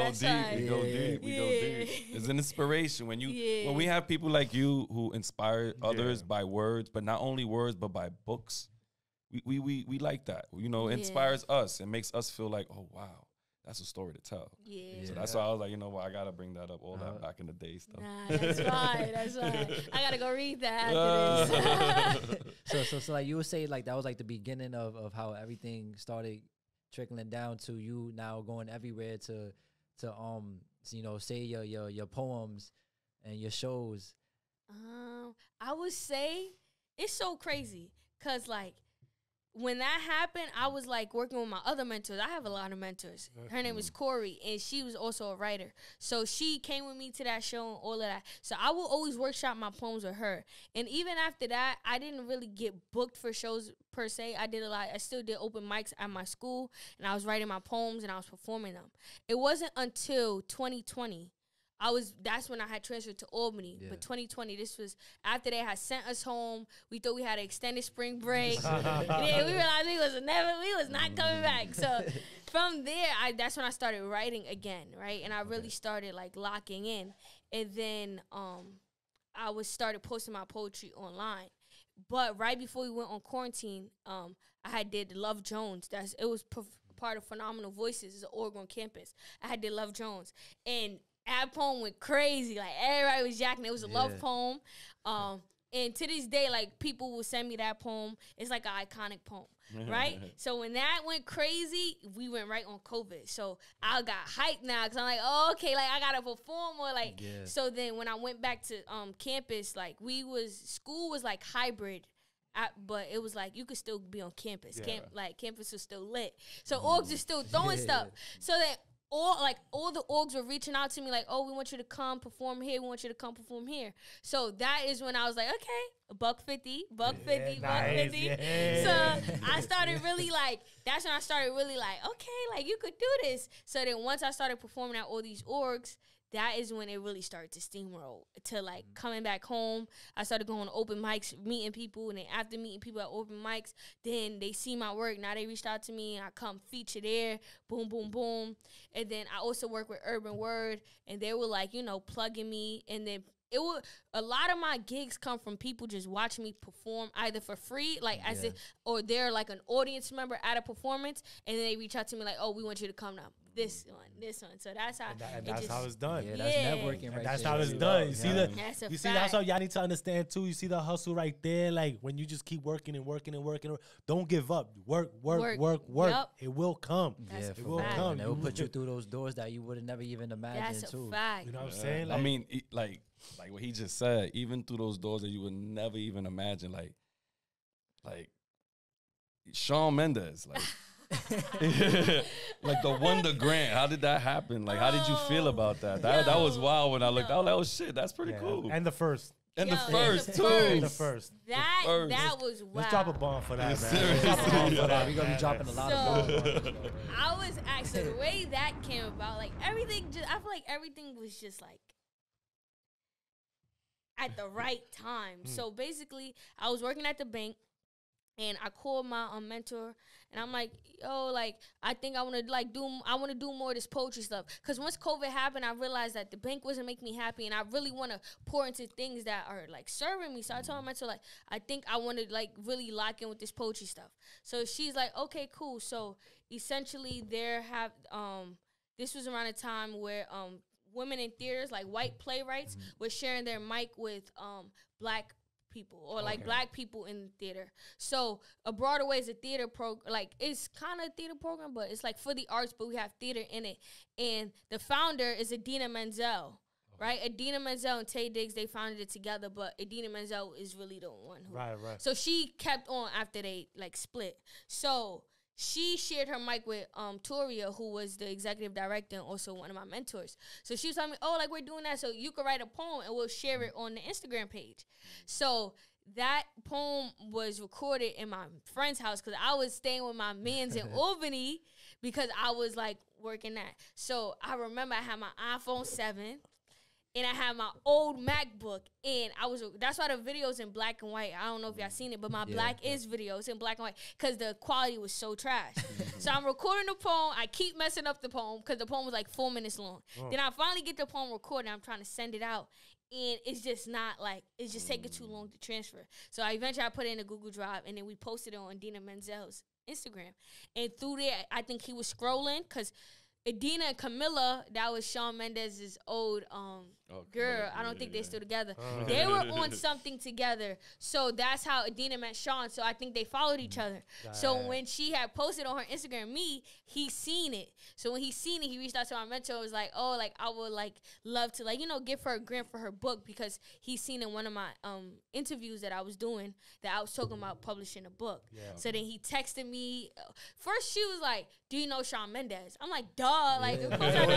Speaker 3: go deep. It's an inspiration when we have people like you who inspire others by words, but not only words, but by books. We like that. It inspires us. It makes us feel like, oh wow, that's a story to tell.
Speaker 4: Yeah.
Speaker 3: So that's why I was like, I gotta bring that up. All that back in the day stuff.
Speaker 4: Nah, that's fine. That's fine. I gotta go read that after this.
Speaker 2: So like you would say like that was like the beginning of how everything started trickling down to you now going everywhere to say your poems and your shows.
Speaker 4: I would say it's so crazy because like when that happened, I was like working with my other mentors. I have a lot of mentors. Her name is Corey, and she was also a writer. So she came with me to that show and all of that. So I will always workshop my poems with her. And even after that, I didn't really get booked for shows per se. I did a lot. I still did open mics at my school, and I was writing my poems and I was performing them. It wasn't until 2020 that's when I had transferred to Albany.
Speaker 2: Yeah.
Speaker 4: But 2020, this was after they had sent us home. We thought we had an extended spring break. Yeah, we realized we was not coming back. So from there, that's when I started writing again, right? And I really started like locking in. And then I started posting my poetry online. But right before we went on quarantine, I did Love Jones. It was part of Phenomenal Voices. It's an Oregon campus. I did Love Jones. And that poem went crazy. Like, everybody was jacking. It was a love poem. And to this day, like, people will send me that poem. It's like an iconic poem, right? So when that went crazy, we went right on COVID. So I got hyped now because I'm like, oh, okay, like, I got to perform or, like. Yeah. So then when I went back to campus, like, school was, like, hybrid. But it was like you could still be on campus. Campus was still lit. So orgs are still throwing stuff. So that all the orgs were reaching out to me like, oh, we want you to come perform here. We want you to come perform here. So that is when I was like, okay, $150. Yeah. So I started really like, that's when I started really like, okay, like you could do this. So then once I started performing at all these orgs, that is when it really started to steamroll to like coming back home. I started going to open mics, meeting people, and then after meeting people at open mics, then they see my work. Now they reached out to me, and I come feature there, boom, boom, boom. And then I also work with Urban Word, and they were like, plugging me. And then a lot of my gigs come from people just watching me perform either for free, like or they're like an audience member at a performance, and then they reach out to me like, oh, we want you to come now. This one. So that's how.
Speaker 1: That's how it's done.
Speaker 2: Yeah, that's networking right
Speaker 1: That's
Speaker 2: there.
Speaker 1: how it's done. You see
Speaker 4: that's
Speaker 1: how y'all need to understand too. You see the hustle right there. Like when you just keep working and working and working. Don't give up. Work.
Speaker 4: Yep.
Speaker 1: It will come.
Speaker 2: It
Speaker 1: will come.
Speaker 2: And it will put you through those doors that you would have never even imagined.
Speaker 4: That's
Speaker 2: too.
Speaker 4: a fact.
Speaker 1: You know what I'm saying?
Speaker 3: Like, I mean, like what he just said. Even through those doors that you would never even imagine. Like Shawn Mendes. Like. Like the Wonder Grant, how did that happen? Like, how did you feel about that? That was wild when I looked. I was like, oh shit, that's pretty cool.
Speaker 1: And the first.
Speaker 3: And the first too.
Speaker 1: And the first.
Speaker 4: That was wild.
Speaker 1: Let's drop a bomb for that, man.
Speaker 3: Seriously.
Speaker 2: We're gonna be dropping a lot of bombs.
Speaker 4: I was actually the way that came about, like everything. I feel like everything was just like at the right time. So basically, I was working at the bank. And I called my mentor, and I'm like, yo, like, I think I want to do more of this poetry stuff. Because once COVID happened, I realized that the bank wasn't making me happy, and I really want to pour into things that are, like, serving me. So I told my mentor, like, I think I want to, like, really lock in with this poetry stuff. So she's like, okay, cool. So essentially this was around a time where women in theaters, like white playwrights, were sharing their mic with black people or like black people in the theater. So a broader way is a theater program, like it's kind of a theater program, but it's like for the arts, but we have theater in it. And the founder is Idina Menzel, right? Idina Menzel and Tay Diggs, they founded it together, but Idina Menzel is really the one who.
Speaker 1: Right.
Speaker 4: So she kept on after they like split. So she shared her mic with Toria, who was the executive director and also one of my mentors. So she was telling me, oh, like, we're doing that, so you could write a poem and we'll share it on the Instagram page. So that poem was recorded in my friend's house because I was staying with my mans in Albany because I was, like, working that. So I remember I had my iPhone 7. And I had my old MacBook, and that's why the video's in black and white. I don't know if y'all seen it, but my Black Is video is in black and white because the quality was so trash. So I'm recording the poem. I keep messing up the poem because the poem was like 4 minutes long. Then I finally get the poem recorded. I'm trying to send it out, and it's just not like, it's just taking too long to transfer. So eventually I put it in a Google Drive, and then we posted it on Idina Menzel's Instagram. And through there, I think he was scrolling because Idina and Camilla, that was Shawn Mendes' old girl. I don't think they're still together. They were on something together. So that's how Idina met Shawn. So I think they followed each other. So when she had posted on her Instagram he seen it. So when he seen it, he reached out to my mentor and was like, oh, like, I would, like, love to, like, give her a grant for her book because he seen in one of my interviews that I was doing that I was talking about publishing a book. Yeah. So then he texted me. First, she was like, do you know Shawn Mendes? I'm like, duh. Like, of course I know.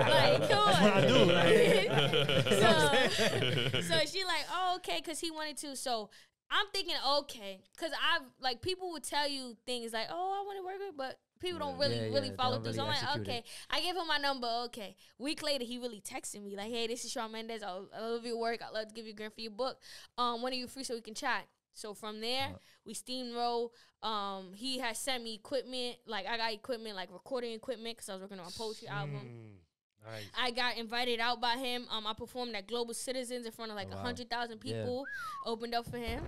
Speaker 4: Like, come on.
Speaker 1: That's what I do.
Speaker 4: So she like, oh, okay, because he wanted to. So I'm thinking, okay, because like, people would tell you things like, oh, I want to work with, but people don't really follow through. So I'm like, okay. I gave him my number. Okay. Week later, he really texted me like, hey, this is Shawn Mendes. I love your work. I'd love to give you a grant for your book. When are you free so we can chat? So from there, we steamroll. He has sent me equipment. Like, I got equipment, like recording equipment, because I was working on a poetry album.
Speaker 1: Nice.
Speaker 4: I got invited out by him. I performed at Global Citizens in front of like 100,000 people. Opened up for him.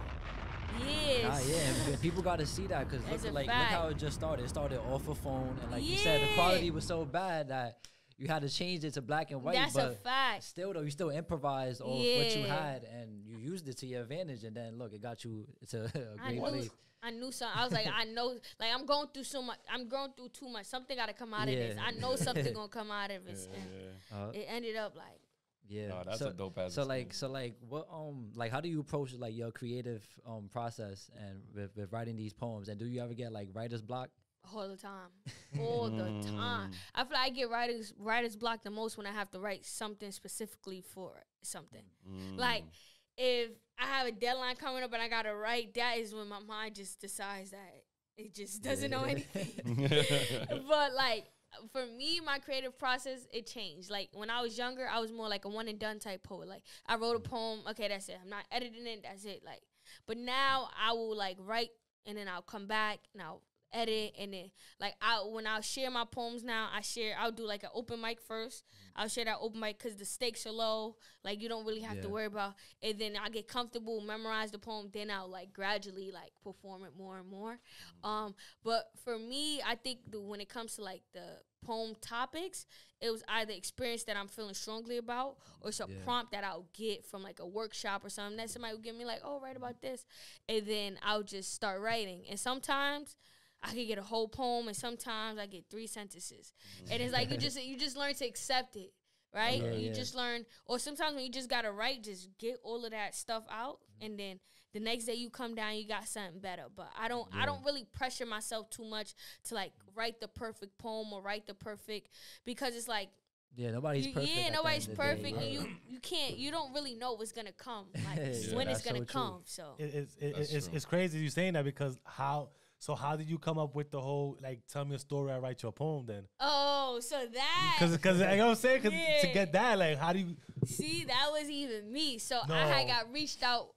Speaker 4: Yes.
Speaker 2: And people got to see that, because look how it just started. It started off a phone, and like you said, the quality was so bad that you had to change it to black and white.
Speaker 4: That's a fact.
Speaker 2: Still, though, you still improvised off what you had, and you used it to your advantage. And then look, it got you to a great place.
Speaker 4: I knew something. I was like, I know, like, I'm going through so much. I'm going through too much. Something got to come out of this. I know something gonna come out of this. It ended up like.
Speaker 3: Yeah, no, that's a dope ass.
Speaker 2: So what like, how do you approach like your creative process and with writing these poems? And do you ever get like writer's block?
Speaker 4: All the time. All the time. I feel like I get writer's block the most when I have to write something specifically for something. Like, if I have a deadline coming up and I gotta write, that is when my mind just decides that it just doesn't know anything. But like, for me, my creative process, it changed. Like, when I was younger, I was more like a one and done type poet. Like, I wrote a poem, okay, that's it. I'm not editing it, that's it. Like, but now I will like write, and then I'll come back and I'll edit, and then like when I'll share my poems now, I'll do like an open mic first. I'll share that open mic because the stakes are low. Like, you don't really have to worry about. And then I get comfortable, memorize the poem. Then I'll like gradually like perform it more and more. But for me, I think when it comes to like the poem topics, it was either experience that I'm feeling strongly about, or it's a prompt that I'll get from like a workshop or something that somebody will give me like, oh, write about this, and then I'll just start writing. And sometimes I could get a whole poem, and sometimes I get 3 sentences. And it's like you just learn to accept it, right? You just learn, or sometimes when you just gotta write, just get all of that stuff out, and then the next day you come down, you got something better. But I don't really pressure myself too much to like write the perfect poem or write the perfect, because it's like,
Speaker 2: nobody's perfect.
Speaker 4: Yeah, nobody's perfect, and you don't really know what's gonna come, like when it's gonna come. So
Speaker 1: it's crazy you saying that, because how did you come up with the whole, like, tell me a story, I write your poem then?
Speaker 4: Oh, so that.
Speaker 1: Because you know what I'm saying? Because to get that, like, how do you.
Speaker 4: See, that was even me. So I had got reached out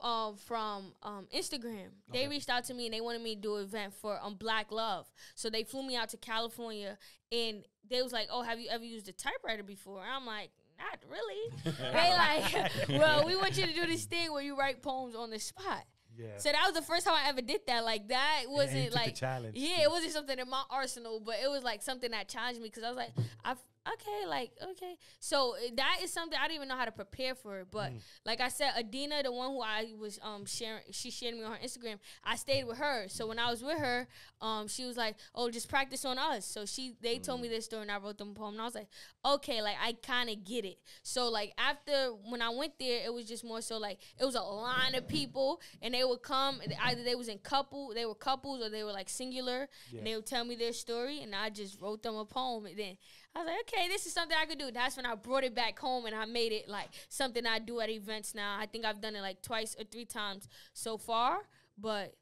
Speaker 4: from Instagram. They reached out to me, and they wanted me to do an event for Black Love. So they flew me out to California, and they was like, oh, have you ever used a typewriter before? And I'm like, not really. They like, well, we want you to do this thing where you write poems on the spot. Yeah. So that was the first time I ever did that. Like, that wasn't like,
Speaker 1: challenge.
Speaker 4: Yeah, it wasn't something in my arsenal, but it was like something that challenged me, because I was like, okay. So that is something I didn't even know how to prepare for. But like I said, Adina, the one who I was sharing, she shared me on her Instagram. I stayed with her. So when I was with her, she was like, oh, just practice on us. So they told me this story, and I wrote them a poem. And I was like, okay, like, I kind of get it. So like, after, when I went there, it was just more so like, it was a line of people, and they would come, and either they were couples, or they were like singular, and they would tell me their story, and I just wrote them a poem. And then I was like, okay, this is something I could do. That's when I brought it back home, and I made it like something I do at events now. I think I've done it like 2 or 3 times so far, but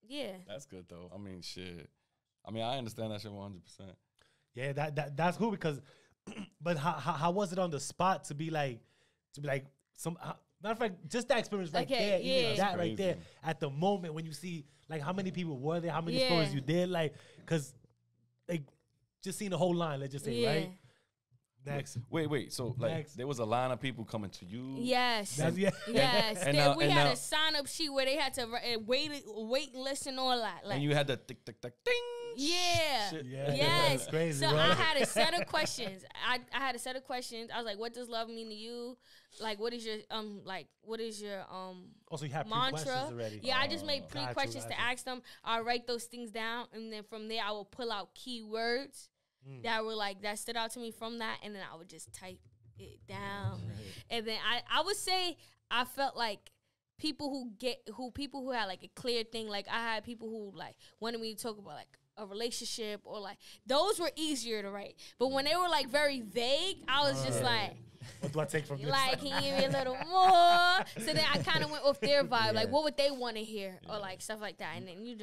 Speaker 4: yeah.
Speaker 3: That's good though. I mean, shit. I mean, I understand that shit 100%.
Speaker 1: Yeah, that's cool, because, but how was it on the spot to be like some. Matter of fact, just that experience right there, even that right there, at the moment when you see like how many people were there, how many stories you did, like, because like, just seeing the whole line, let's just say, right? Next.
Speaker 3: Wait. So, like, there was a line of people coming to you?
Speaker 4: Yes. Yes. We had a sign-up sheet where they had to wait and listen, all that. Like,
Speaker 3: and you had the tick, tick, tick, ding.
Speaker 4: Yeah. Yes.
Speaker 1: That's crazy,
Speaker 4: so
Speaker 1: right?
Speaker 4: I had a set of questions. I had a set of questions. I was like, what does love mean to you? Like, what is your
Speaker 1: also, you have
Speaker 4: mantra
Speaker 1: already.
Speaker 4: Yeah, I just made pre-questions to ask them. I'll write those things down, and then from there I will pull out keywords that were like, that stood out to me from that, and then I would just type it down. And then I would say I felt like people who had like a clear thing, like I had people who like wanted me to talk about like a relationship or like those were easier to write. But when they were like very vague, I was just like,
Speaker 1: what do I take from this?
Speaker 4: like, can you give me a little more? So then I kind of went off their vibe, like, what would they want to hear, or like stuff like that. And then you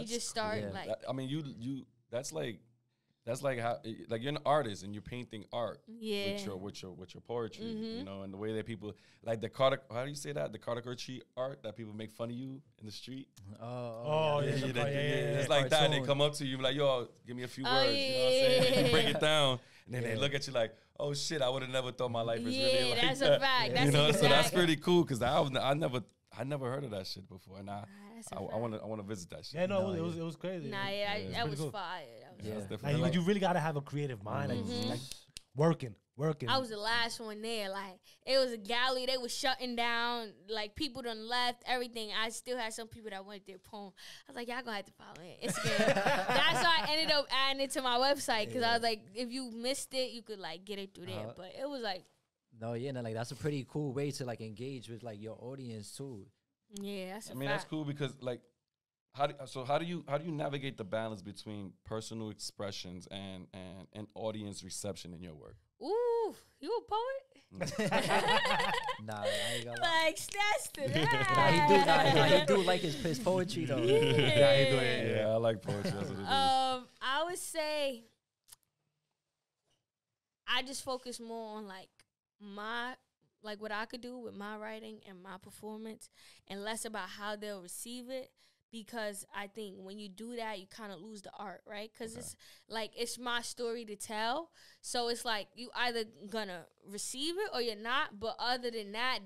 Speaker 4: just start like.
Speaker 3: I mean, you. That's like how like you're an artist and you're painting art.
Speaker 4: Yeah.
Speaker 3: With your poetry, you know, and the way that people like how do you say that? The caricature art that people make fun of you in the street.
Speaker 1: Yeah.
Speaker 3: It's like that. They come up to you like, yo, give me a few words. You know what I'm saying? You break it down, and then they look at you like, oh shit, I would have never thought my life was really like
Speaker 4: that's
Speaker 3: that.
Speaker 4: a fact. That's
Speaker 3: you know,
Speaker 4: exactly.
Speaker 3: so that's pretty cool because I never heard of that shit before, and I want to visit that shit.
Speaker 1: Yeah, no, it was crazy.
Speaker 4: Nah, that was fire.
Speaker 1: Like, you really gotta have a creative mind, like working.
Speaker 4: I was the last one there. Like, it was a gallery. They was shutting down. Like, people done left, everything. I still had some people that wanted their poem. I was like, y'all gonna have to follow it. Instagram. That's why I ended up adding it to my website. Because I was like, if you missed it, you could, like, get it through there. But it was like.
Speaker 2: No, yeah, no, like, that's a pretty cool way to, like, engage with, like, your audience, too.
Speaker 4: Yeah, that's a fact.
Speaker 3: That's cool because, like, how do you navigate the balance between personal expressions and audience reception in your work?
Speaker 4: Ooh, you a poet?
Speaker 2: Nah, I ain't gonna lie.
Speaker 4: Like, that's to that.
Speaker 2: He do like his poetry, though.
Speaker 3: Yeah, I like poetry. That's what it is.
Speaker 4: I would say I just focus more on, like, what I could do with my writing and my performance, and less about how they'll receive it. Because I think when you do that, you kind of lose the art, right? Because it's like, it's my story to tell. So it's like, you either gonna receive it or you're not. But other than that,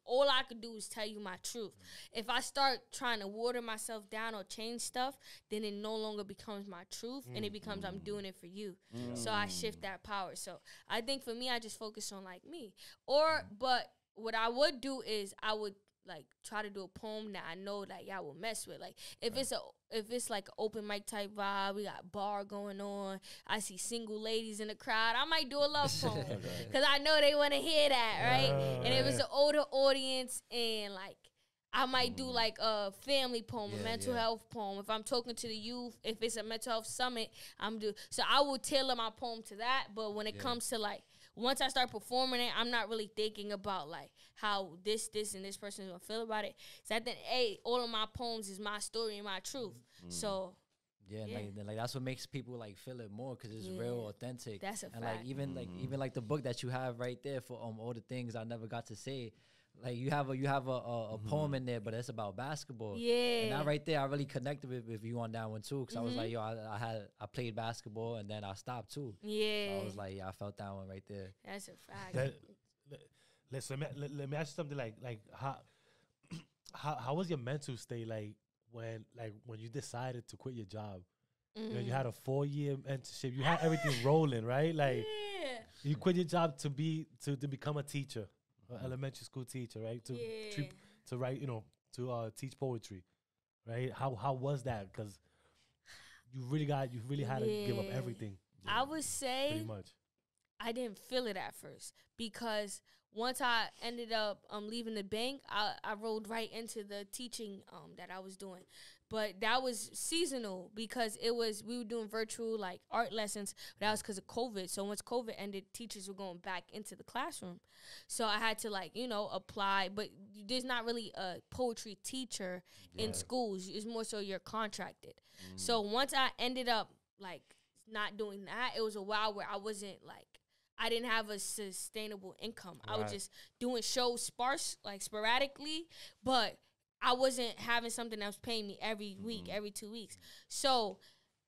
Speaker 4: all I could do is tell you my truth. If I start trying to water myself down or change stuff, then it no longer becomes my truth. And it becomes, I'm doing it for you. So I shift that power. So I think for me, I just focus on, like, me. But what I would do is I would, like, try to do a poem that I know that y'all will mess with. Like, if it's like an open mic type vibe, we got bar going on, I see single ladies in the crowd, I might do a love poem because I know they want to hear that, right? And if it's an older audience, and like, I might do like a family poem, a mental health poem. If I'm talking to the youth, if it's a mental health summit, so I will tailor my poem to that. But when it comes to, like, once I start performing it, I'm not really thinking about, like, how this, and this person is going to feel about it. So I think, all of my poems is my story and my truth. So.
Speaker 2: Yeah, like that's what makes people, like, feel it more because it's real, authentic.
Speaker 4: That's a
Speaker 2: and
Speaker 4: fact.
Speaker 2: Like, even like the book that you have right there for all the things I never got to say. Like, you have a poem in there, but it's about basketball.
Speaker 4: Yeah.
Speaker 2: And that right there, I really connected with you on that one too, because I was like, yo, I played basketball and then I stopped too.
Speaker 4: Yeah.
Speaker 2: So I was like, yeah, I felt that one right there.
Speaker 4: That's a fact.
Speaker 1: Listen, let me ask you something, like how was your mental state, like when you decided to quit your job? You know, you had a 4-year internship, you had everything rolling, right? Like, you quit your job to become a teacher. Elementary school teacher, right? To write, to teach poetry, right? How was that? Because you really had to give up everything.
Speaker 4: I would say
Speaker 1: pretty much.
Speaker 4: I didn't feel it at first because once I ended up leaving the bank, I rolled right into the teaching that I was doing. But that was seasonal because we were doing virtual, like, art lessons. But that was because of COVID. So once COVID ended, teachers were going back into the classroom. So I had to, like, apply. But there's not really a poetry teacher in schools. It's more so you're contracted. So once I ended up, like, not doing that, it was a while where I wasn't, like, I didn't have a sustainable income. I was just doing shows sporadically, but I wasn't having something that was paying me every week, every 2 weeks. So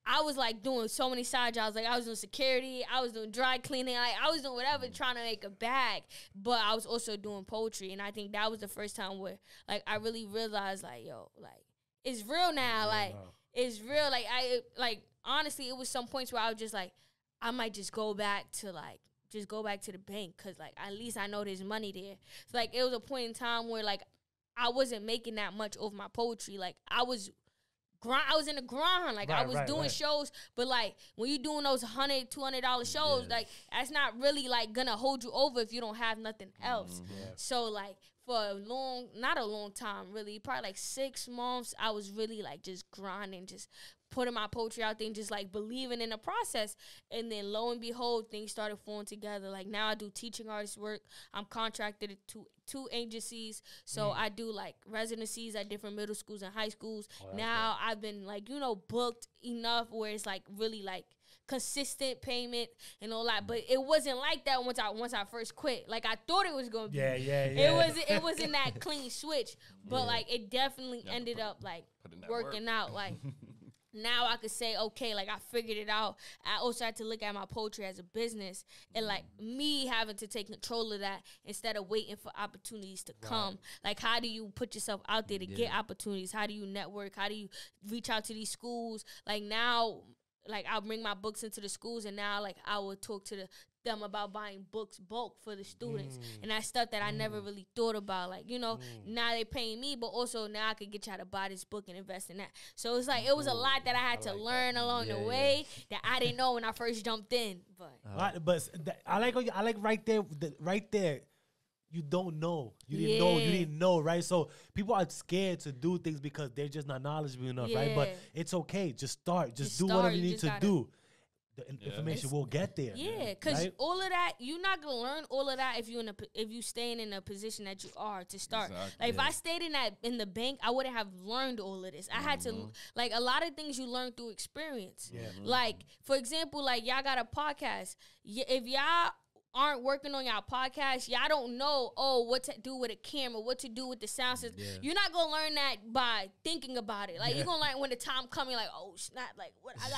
Speaker 4: I was, like, doing so many side jobs. Like, I was doing security. I was doing dry cleaning. Like, I was doing whatever trying to make a bag. But I was also doing poetry. And I think that was the first time where, like, I really realized, like, yo, like, it's real now. Like, it's real. Like, honestly, it was some points where I was just, like, I might just go back to the bank because, like, at least I know there's money there. So, like, it was a point in time where, like, I wasn't making that much over my poetry. Like, I was in the grind. Like, I was doing shows. But, like, when you're doing those $100, $200 shows, like, that's not really, like, gonna hold you over if you don't have nothing else. So, like, for not a long time, really, probably, like, 6 months, I was really, like, just grinding, just putting my poetry out there and just like believing in the process. And then lo and behold, things started falling together. Like now I do teaching artist work. I'm contracted to two agencies. So I do like residencies at different middle schools and high schools. Now I've been like, booked enough where it's like really like consistent payment and all that, but it wasn't like that once I first quit. Like I thought it was gonna be.
Speaker 1: Yeah.
Speaker 4: It wasn't that clean switch, but like it definitely ended up like working out. Like now I could say, okay, like I figured it out. I also had to look at my poetry as a business and like me having to take control of that instead of waiting for opportunities to come. Like how do you put yourself out there to get opportunities? How do you network? How do you reach out to these schools? Like now, like I'll bring my books into the schools, and now like I will talk to them about buying books bulk for the students, and that's stuff that I never really thought about. Like now they paying me, but also now I could get y'all to buy this book and invest in that. So it's like it was a lot that I had to learn along the way that I didn't know when I first jumped in. But
Speaker 1: I like right there. You don't know. You didn't know, right? So people are scared to do things because they're just not knowledgeable enough, right? But it's okay. Just start. Just do whatever you need to do. The information will get there.
Speaker 4: Yeah, because all of that, you're not gonna learn all of that if you staying in a position that you are to start. Exactly. Like if I stayed in the bank, I wouldn't have learned all of this. I had to like a lot of things you learn through experience. Yeah. Like for example, like y'all got a podcast. If y'all aren't working on y'all podcast, y'all don't know what to do with a camera, what to do with the sound system. You're not gonna learn that by thinking about it. Like you're gonna learn when the time coming, like oh snap, like what I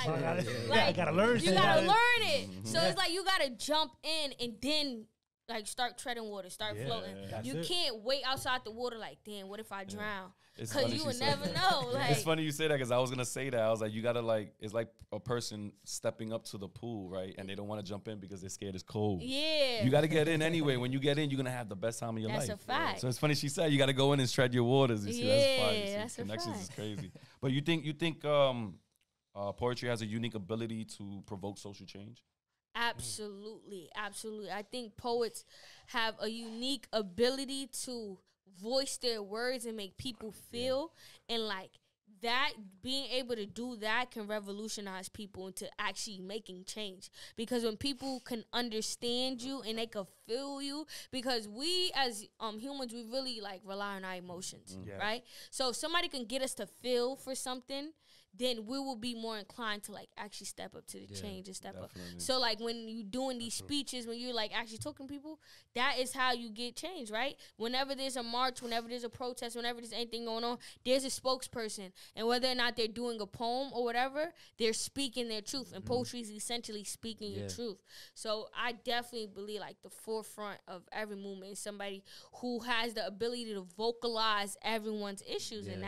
Speaker 4: gotta learn. You gotta learn it. So it's like you gotta jump in and then like start treading water, start floating. You can't wait outside the water like, damn, what if I drown? Because you would never know. Like,
Speaker 3: it's funny you say that because I was gonna say that. I was like, you gotta like, it's like a person stepping up to the pool, right? And they don't want to jump in because they're scared it's cold. Yeah. You gotta get in anyway. When you get in, you're gonna have the best time of your life.
Speaker 4: That's a fact.
Speaker 3: So it's funny she said you gotta go in and tread your waters. You see, that's fine. That's connections is crazy. But you think poetry has a unique ability to provoke social change?
Speaker 4: Absolutely. I think poets have a unique ability to voice their words and make people feel, and like that, being able to do that can revolutionize people into actually making change. Because when people can understand you and they can feel you, because we as humans, we really like rely on our emotions, right? So if somebody can get us to feel for something, then we will be more inclined to like actually step up to the change and step up. So like when you doing these speeches, when you're like actually talking to people, that is how you get change, right? Whenever there's a march, whenever there's a protest, whenever there's anything going on, there's a spokesperson. And whether or not they're doing a poem or whatever, they're speaking their truth. And poetry is essentially speaking your truth. So I definitely believe like the forefront of every movement is somebody who has the ability to vocalize everyone's issues. And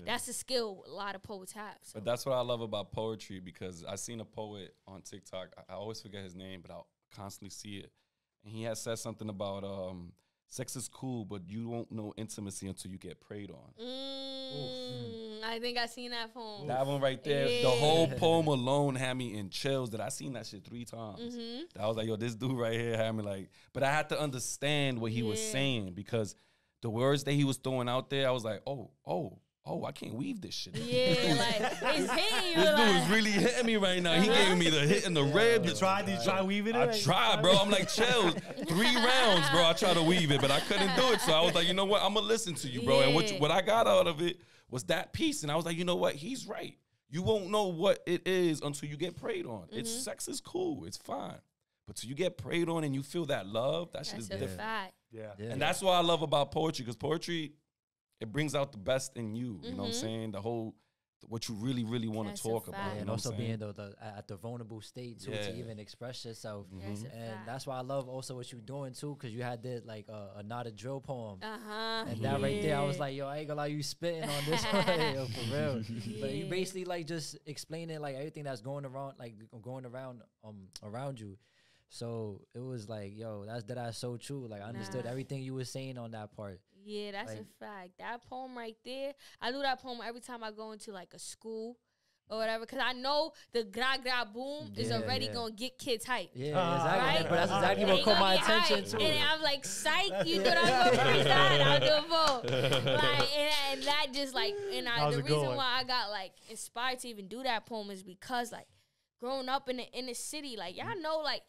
Speaker 4: that's a skill a lot of poets have. So.
Speaker 3: But that's what I love about poetry, because I seen a poet on TikTok. I always forget his name, but I'll constantly see it. And he had said something about sex is cool, but you won't know intimacy until you get preyed on.
Speaker 4: I think I seen that poem.
Speaker 3: That one right there. Yeah. The whole poem alone had me in chills. That I seen that shit 3 times. I was like, yo, this dude right here had me like. But I had to understand what he was saying, because the words that he was throwing out there, I was like, oh, I can't weave this shit.
Speaker 4: Yeah, like, it's hitting you.
Speaker 3: This dude is really hitting me right now. He gave me the hit in the rib.
Speaker 1: Did you try weaving it?
Speaker 3: I tried, bro. I'm like, chill. 3 rounds, bro. I tried to weave it, but I couldn't do it. So I was like, you know what? I'm going to listen to you, bro. And what I got out of it was that piece. And I was like, you know what? He's right. You won't know what it is until you get preyed on. Sex is cool. It's fine. But till you get preyed on and you feel that love, that shit is different.
Speaker 1: Yeah.
Speaker 3: And that's what I love about poetry, because poetry, it brings out the best in you. You know what I'm saying? The whole, what you really, really want to talk about.
Speaker 2: And also being at the vulnerable state too, to even express yourself. And that's why I love also what you're doing too, because you had that like a not a drill poem. And that right there, I was like, yo, I ain't gonna lie, you spitting on this one, yo, for real. But you basically like just explaining like everything that's going around, around you. So it was like, yo, that's so true. Like I understood everything you were saying on that part.
Speaker 4: Yeah, that's like, a fact. That poem right there, I do that poem every time I go into like a school or whatever, because I know the gra gra boom is already gonna get kids hype.
Speaker 2: Yeah, exactly.
Speaker 4: Right?
Speaker 2: But that's exactly what caught my attention too.
Speaker 4: And I'm like, psych, you thought I was gonna freestyle, I'll do both. Like, and that just like, and the reason why I got like inspired to even do that poem is because like growing up in the city, like y'all know, like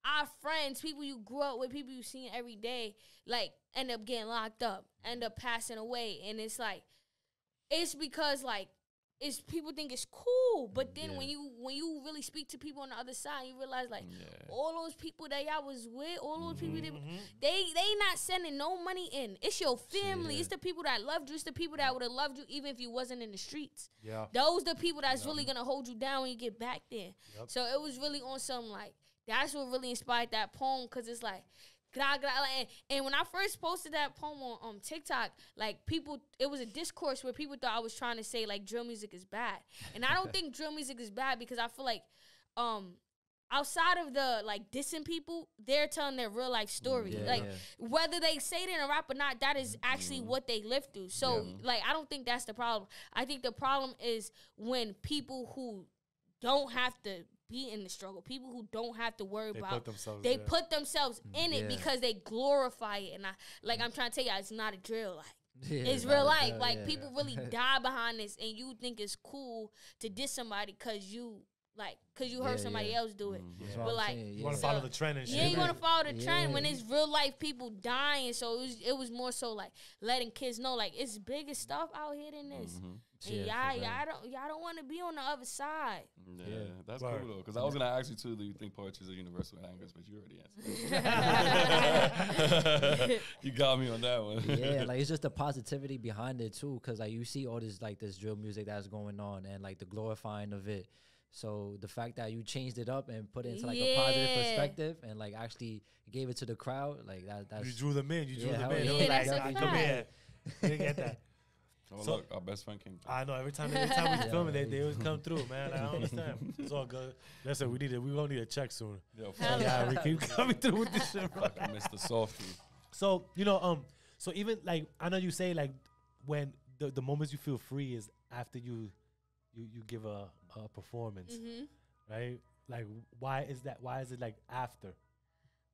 Speaker 4: our friends, people you grew up with, people you seen every day, like end up getting locked up, end up passing away, and it's like, it's because like, it's people think it's cool, but then when you really speak to people on the other side, you realize like all those people that y'all was with, all those people that they not sending no money in. It's your family. It's the people that loved you. It's the people that would have loved you even if you wasn't in the streets.
Speaker 1: Yeah,
Speaker 4: those the people that's really gonna hold you down when you get back there. So it was really on some like, that's what really inspired that poem, because it's like, and when I first posted that poem on TikTok, like people, it was a discourse where people thought I was trying to say like drill music is bad, and I don't think drill music is bad, because I feel like outside of the like dissing people, they're telling their real life story. Whether they say it in a rap or not, that is actually what they lived through. So like, I don't think that's the problem. I think the problem is when people who don't have to be in the struggle, people who don't have to worry about, they put themselves in it because they glorify it. And I'm trying to tell you, it's not a drill. Like, it's real life. Like, people really die behind this, and you think it's cool to diss somebody because you heard somebody else do it. But like,
Speaker 1: you want to follow the trend and shit.
Speaker 4: Yeah, you want to follow the trend when it's real life people dying. So it was more so like letting kids know like it's bigger stuff out here than this. And y'all don't want to be on the other side.
Speaker 3: Yeah, that's cool though. Because I was gonna ask you too, do you think poetry is a universal language? But you already answered. You got me on that one.
Speaker 2: Yeah, like it's just the positivity behind it too. Because like you see all this like this drill music that's going on, and like the glorifying of it. So the fact that you changed it up and put it into like a positive perspective and like actually gave it to the crowd, like that's
Speaker 1: you drew them in. You drew them in.
Speaker 4: Yeah,
Speaker 1: It was
Speaker 4: that's
Speaker 1: like,
Speaker 4: a
Speaker 1: come
Speaker 4: fact.
Speaker 1: here. You didn't get that.
Speaker 3: Oh,
Speaker 1: So-
Speaker 3: look, our best friend came through.
Speaker 1: I know every time we film it, they always come through, man. I don't understand. It's all good. Listen, we gonna need a check soon.
Speaker 3: Yo,
Speaker 1: Yeah, we keep coming through with this shit, bro.
Speaker 3: fucking Mr. Softy.
Speaker 1: So so even like I know you say like when the moments you feel free is after you give a performance, right? Like why is that? Why is it like after?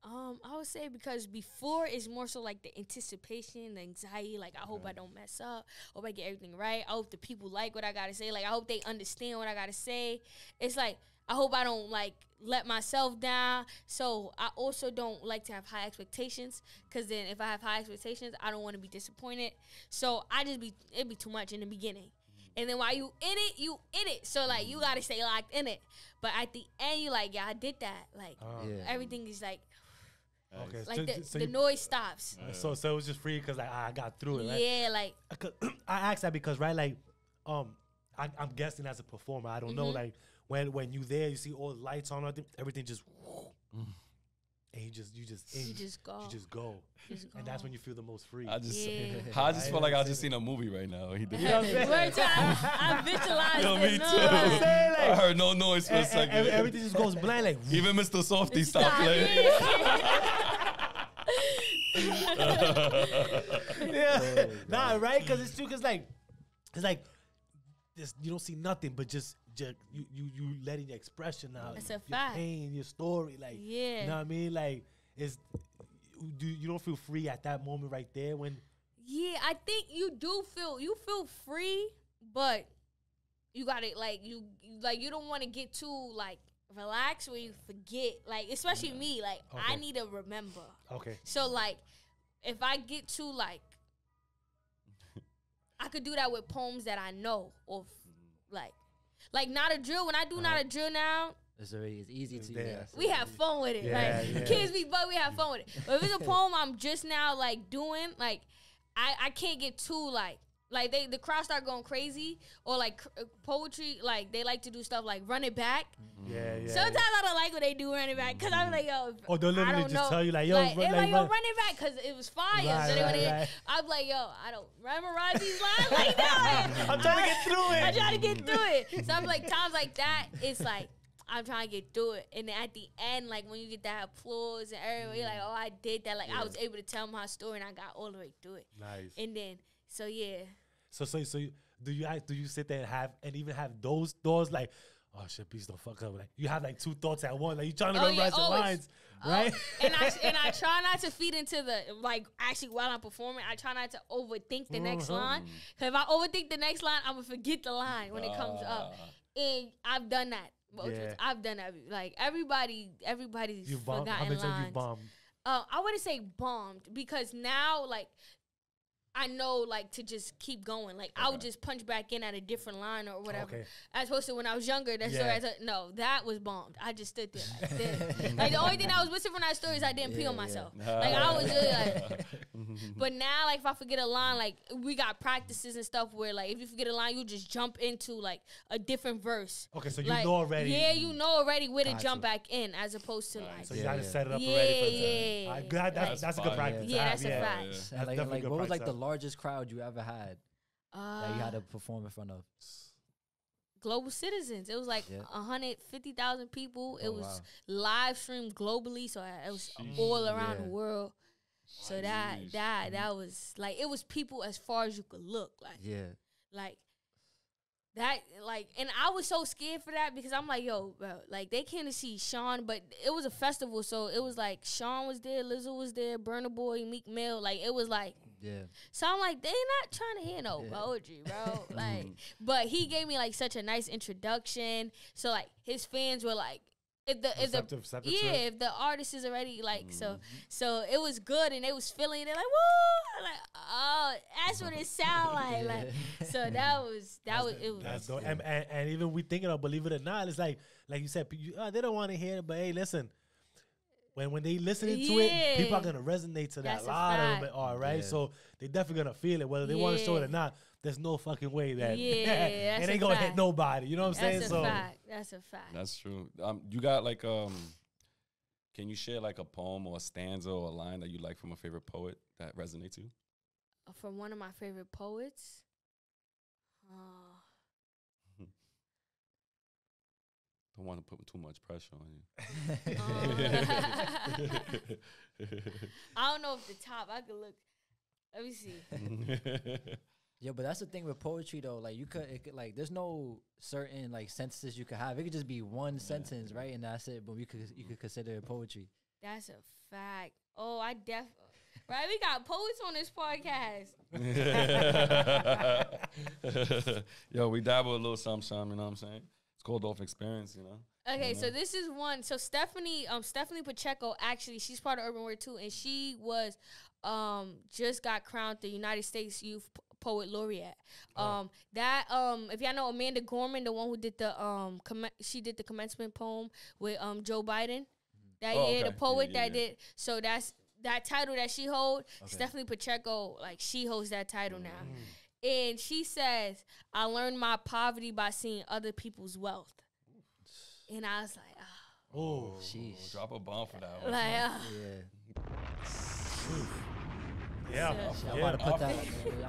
Speaker 4: I would say because before is more so like the anticipation, the anxiety. Like, I hope I don't mess up. Hope I get everything right. I hope the people like what I gotta say. Like, I hope they understand what I gotta say. It's like, I hope I don't like let myself down. So I also don't like to have high expectations, because then if I have high expectations, I don't want to be disappointed. So it'd be too much in the beginning. And then while you in it. So like, you gotta stay locked in it. But at the end, you like, yeah, I did that. Like everything is like.
Speaker 1: Okay,
Speaker 4: Like the noise stops.
Speaker 1: So it was just free because like I got through it, right?
Speaker 4: Yeah, like
Speaker 1: I asked that because right, like I'm guessing as a performer, I don't know, like when you there, you see all the lights on, everything just, and you just go, and that's when you feel the most free.
Speaker 3: I just feel like I just seen a movie right now. He did.
Speaker 4: I visualized
Speaker 3: Yo, me
Speaker 4: it.
Speaker 3: too. I heard no noise for a second.
Speaker 1: Everything just goes blank. Like
Speaker 3: Even Mr. Softy stopped playing.
Speaker 1: Nah, right? Because it's true. Because like this, you don't see nothing, but just you letting your expression out.
Speaker 4: That's a
Speaker 1: your
Speaker 4: fact.
Speaker 1: pain, your story, like you know what I mean. Like you don't feel free at that moment right there when.
Speaker 4: Yeah, I think you feel free, but you got it. Like you don't want to get too like relaxed where you forget. Like especially me, like I need to remember.
Speaker 1: Okay.
Speaker 4: So like if I get too like. I could do that with poems that I know, or like not a drill. When I do not a drill now,
Speaker 2: it's easy to
Speaker 1: there.
Speaker 4: we have fun with it. Kids be but we have fun with it. But if it's a poem I'm just now like doing, like I can't get too like the crowd start going crazy, or like poetry, like they like to do stuff like run it back.
Speaker 1: Yeah.
Speaker 4: Sometimes I don't like when they do run it back, because I'm like, yo,
Speaker 1: or they'll literally just tell you like, yo,
Speaker 4: run it back, because it was fire.
Speaker 1: Right,
Speaker 4: So then
Speaker 1: right.
Speaker 4: I'm like, yo, I don't memorize these lines like that.
Speaker 1: I'm trying to get through it.
Speaker 4: I'm trying to get through it. So I'm like, times like that, it's like I'm trying to get through it. And then at the end, like when you get that applause and everybody like, oh, I did that. Like I was able to tell my story and I got all the way through it.
Speaker 1: Nice.
Speaker 4: And then, so yeah.
Speaker 1: So do you sit there and even have those thoughts like, oh shit, please don't fuck up. Like you have like two thoughts at once. Like you trying to memorize the lines, right?
Speaker 4: And I try not to feed into the like actually while I'm performing. I try not to overthink the next line. Cause if I overthink the next line, I'm gonna forget the line when it comes up. And I've done that. Yeah. I've done that. Like everybody's forgotten lines. How many times you bombed? I wouldn't say bombed because now like I know like to just keep going. Like I would just punch back in at a different line or whatever. Okay. As opposed to when I was younger, that story no, that was bombed. I just stood there like this. Like the only thing that was missing from that story is I didn't pee on myself. Like I was just like but now like if I forget a line, like we got practices and stuff where like if you forget a line, you just jump into like a different verse.
Speaker 1: Okay, so you
Speaker 4: like,
Speaker 1: know already.
Speaker 4: Yeah, you know already where to jump back in as opposed to like
Speaker 1: so you gotta set it up already for the time. That's a good practice.
Speaker 4: Yeah, that's a fact.
Speaker 2: And like what was like the largest crowd you ever had that you had to perform in front of?
Speaker 4: Global Citizens. It was like 150,000 people. It was live streamed globally, so it was all around the world. So that was like it was people as far as you could look. Like that, like, and I was so scared for that because I'm like, yo, bro, like they came to see Sean, but it was a festival, so it was like Sean was there, Lizzo was there, Burna Boy, Meek Mill, like it was like. Yeah. So I'm like, they not trying to hear no poetry, bro. Like, but he gave me like such a nice introduction. So like his fans were like, if the artist is already like so it was good and they was feeling it. They're like, woo, like, oh, that's what it sound like. Like so that was
Speaker 1: that's dope. And even we thinking of, believe it or not, it's like you said, they don't want to hear it, but hey, listen. When they listening to it, people are gonna resonate to that. A lot of them are, right? So they definitely gonna feel it, whether they want to show it or not. There's no fucking way that it ain't gonna hit nobody. You know what I'm saying?
Speaker 4: That's a fact. That's a fact.
Speaker 3: That's true. You got like can you share like a poem or a stanza or a line that you like from a favorite poet that resonates you?
Speaker 4: From one of my favorite poets.
Speaker 3: Don't want to put too much pressure on
Speaker 4: you. I don't know if the top. I could look. Let me see.
Speaker 2: Yeah, but that's the thing with poetry though. Like it could like there's no certain like sentences you could have. It could just be one sentence, right? And that's it. But you could consider it poetry.
Speaker 4: That's a fact. Oh, I definitely. Right, we got poets on this
Speaker 3: podcast. Yo, we dabble a little something, you know what I'm saying? It's called Off Experience, you know?
Speaker 4: Okay, so this is one. So Stephanie Pacheco, actually, she's part of Urban Word too, and she was just got crowned the United States Youth Poet Laureate. If y'all know Amanda Gorman, the one who did the she did the commencement poem with Joe Biden that year, the poet that did. So that's that title that she holds. Stephanie Pacheco, like she holds that title now. And she says, I learned my poverty by seeing other people's wealth. And I was like,
Speaker 3: oh, sheesh. Drop a bomb for that one.
Speaker 4: Like,
Speaker 2: I'm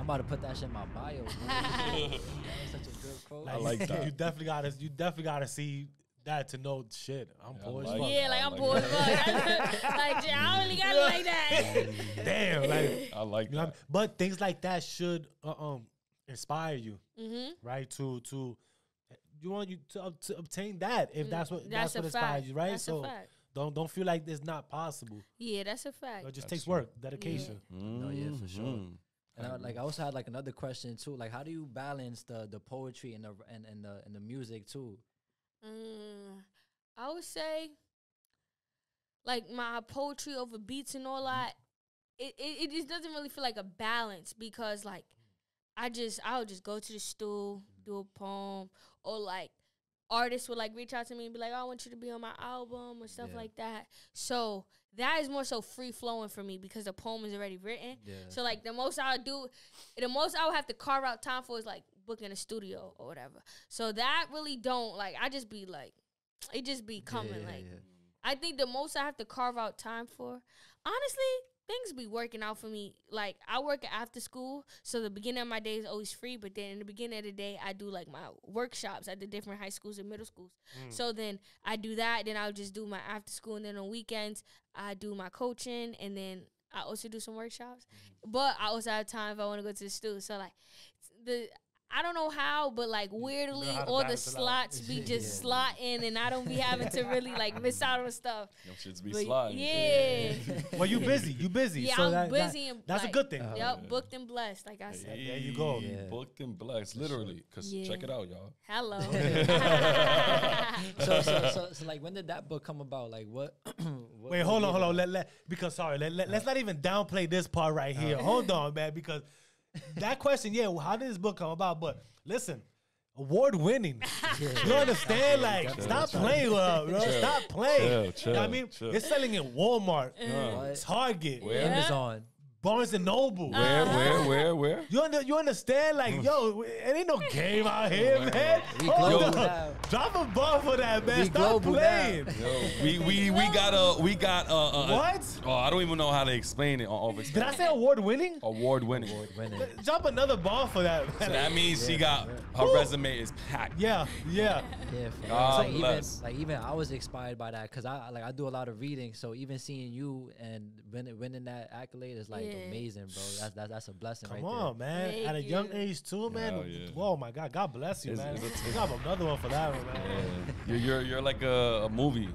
Speaker 2: about to put that shit in my bio. That was such a good quote.
Speaker 3: I like that.
Speaker 1: You definitely gotta see that to know shit. I'm poor as fuck.
Speaker 4: I'm poor as fuck. Like, I don't really got it like that.
Speaker 1: Damn, like
Speaker 3: I like that.
Speaker 1: But things like that should inspire you, right? To you want you to obtain that if that's what inspires you, right?
Speaker 4: That's a fact.
Speaker 1: Don't feel like it's not possible.
Speaker 4: Yeah, that's a fact.
Speaker 1: It just takes work, dedication.
Speaker 2: No, for sure. And I also had like another question too. Like, how do you balance the poetry and the music too?
Speaker 4: I would say, like my poetry over beats and all that. It just doesn't really feel like a balance because like I would just go to the stool, do a poem, or like artists would like reach out to me and be like, oh, I want you to be on my album or stuff like that. So that is more so free flowing for me because the poem is already written. Yeah. So like the most I would have to carve out time for is like booking a studio or whatever. So that really don't like I just be like it just be coming I think the most I have to carve out time for, honestly, things be working out for me. Like, I work after school, so the beginning of my day is always free, but then in the beginning of the day, I do, like, my workshops at the different high schools and middle schools. So then I do that, then I'll just do my after school, and then on weekends, I do my coaching, and then I also do some workshops. But I also have time if I want to go to the studio. So, like, I don't know how, but like weirdly,
Speaker 1: how to
Speaker 4: all the
Speaker 1: balance it out.
Speaker 4: slots be just slotting, and I don't be having to really like miss out on stuff.
Speaker 3: Them shits be
Speaker 4: But
Speaker 3: sliding.
Speaker 4: yeah,
Speaker 1: Well, you busy. You busy.
Speaker 4: yeah,
Speaker 1: so
Speaker 4: I'm busy and
Speaker 1: that's
Speaker 4: like,
Speaker 1: a good thing.
Speaker 4: Yep, booked and blessed, like I said.
Speaker 1: There you go.
Speaker 3: Hey, booked and blessed, literally. Because
Speaker 4: Yeah.
Speaker 3: check it out, y'all.
Speaker 4: Hello.
Speaker 2: So like, when did that book come about? Like, what?
Speaker 1: Wait, hold on. Because let's not even downplay this part right here. Hold on, man, because that question, yeah, well, how did this book come about? But listen, award winning. You understand? Like, stop playing with her, bro. Stop playing.
Speaker 3: Chill,
Speaker 1: You know what I mean?
Speaker 3: chill.
Speaker 1: It's selling in Walmart,
Speaker 2: What?
Speaker 1: Target,
Speaker 3: Where?
Speaker 2: Amazon.
Speaker 1: Barnes and Noble.
Speaker 3: Where?
Speaker 1: You understand? Like, yo, it ain't no game out here, man.
Speaker 2: We
Speaker 1: Hold
Speaker 2: global
Speaker 1: on.
Speaker 2: now.
Speaker 1: Drop a ball for that, man.
Speaker 2: We
Speaker 1: Stop
Speaker 2: global now.
Speaker 1: playing.
Speaker 3: Yo, we got
Speaker 1: What?
Speaker 3: Oh, I don't even know how to explain it on Off
Speaker 1: Did I
Speaker 3: Experience.
Speaker 1: say award winning?
Speaker 3: Award winning.
Speaker 2: Winning.
Speaker 1: Drop another ball for that.
Speaker 3: So that means she got her resume is packed.
Speaker 1: Yeah.
Speaker 2: Yeah, for
Speaker 3: God
Speaker 2: real.
Speaker 3: bless.
Speaker 2: Even I was inspired by that because I do a lot of reading. So even seeing you and winning that accolade is like
Speaker 4: Yeah.
Speaker 2: amazing, bro. That's a blessing.
Speaker 1: Come
Speaker 2: right
Speaker 1: on, man.
Speaker 4: Thank
Speaker 1: At a young
Speaker 4: you.
Speaker 1: age too, man.
Speaker 3: Hell yeah.
Speaker 1: Oh my God. God bless you,
Speaker 3: It's-
Speaker 1: man.
Speaker 3: it's-
Speaker 1: Drop another one for that one, man.
Speaker 3: You're like a movie.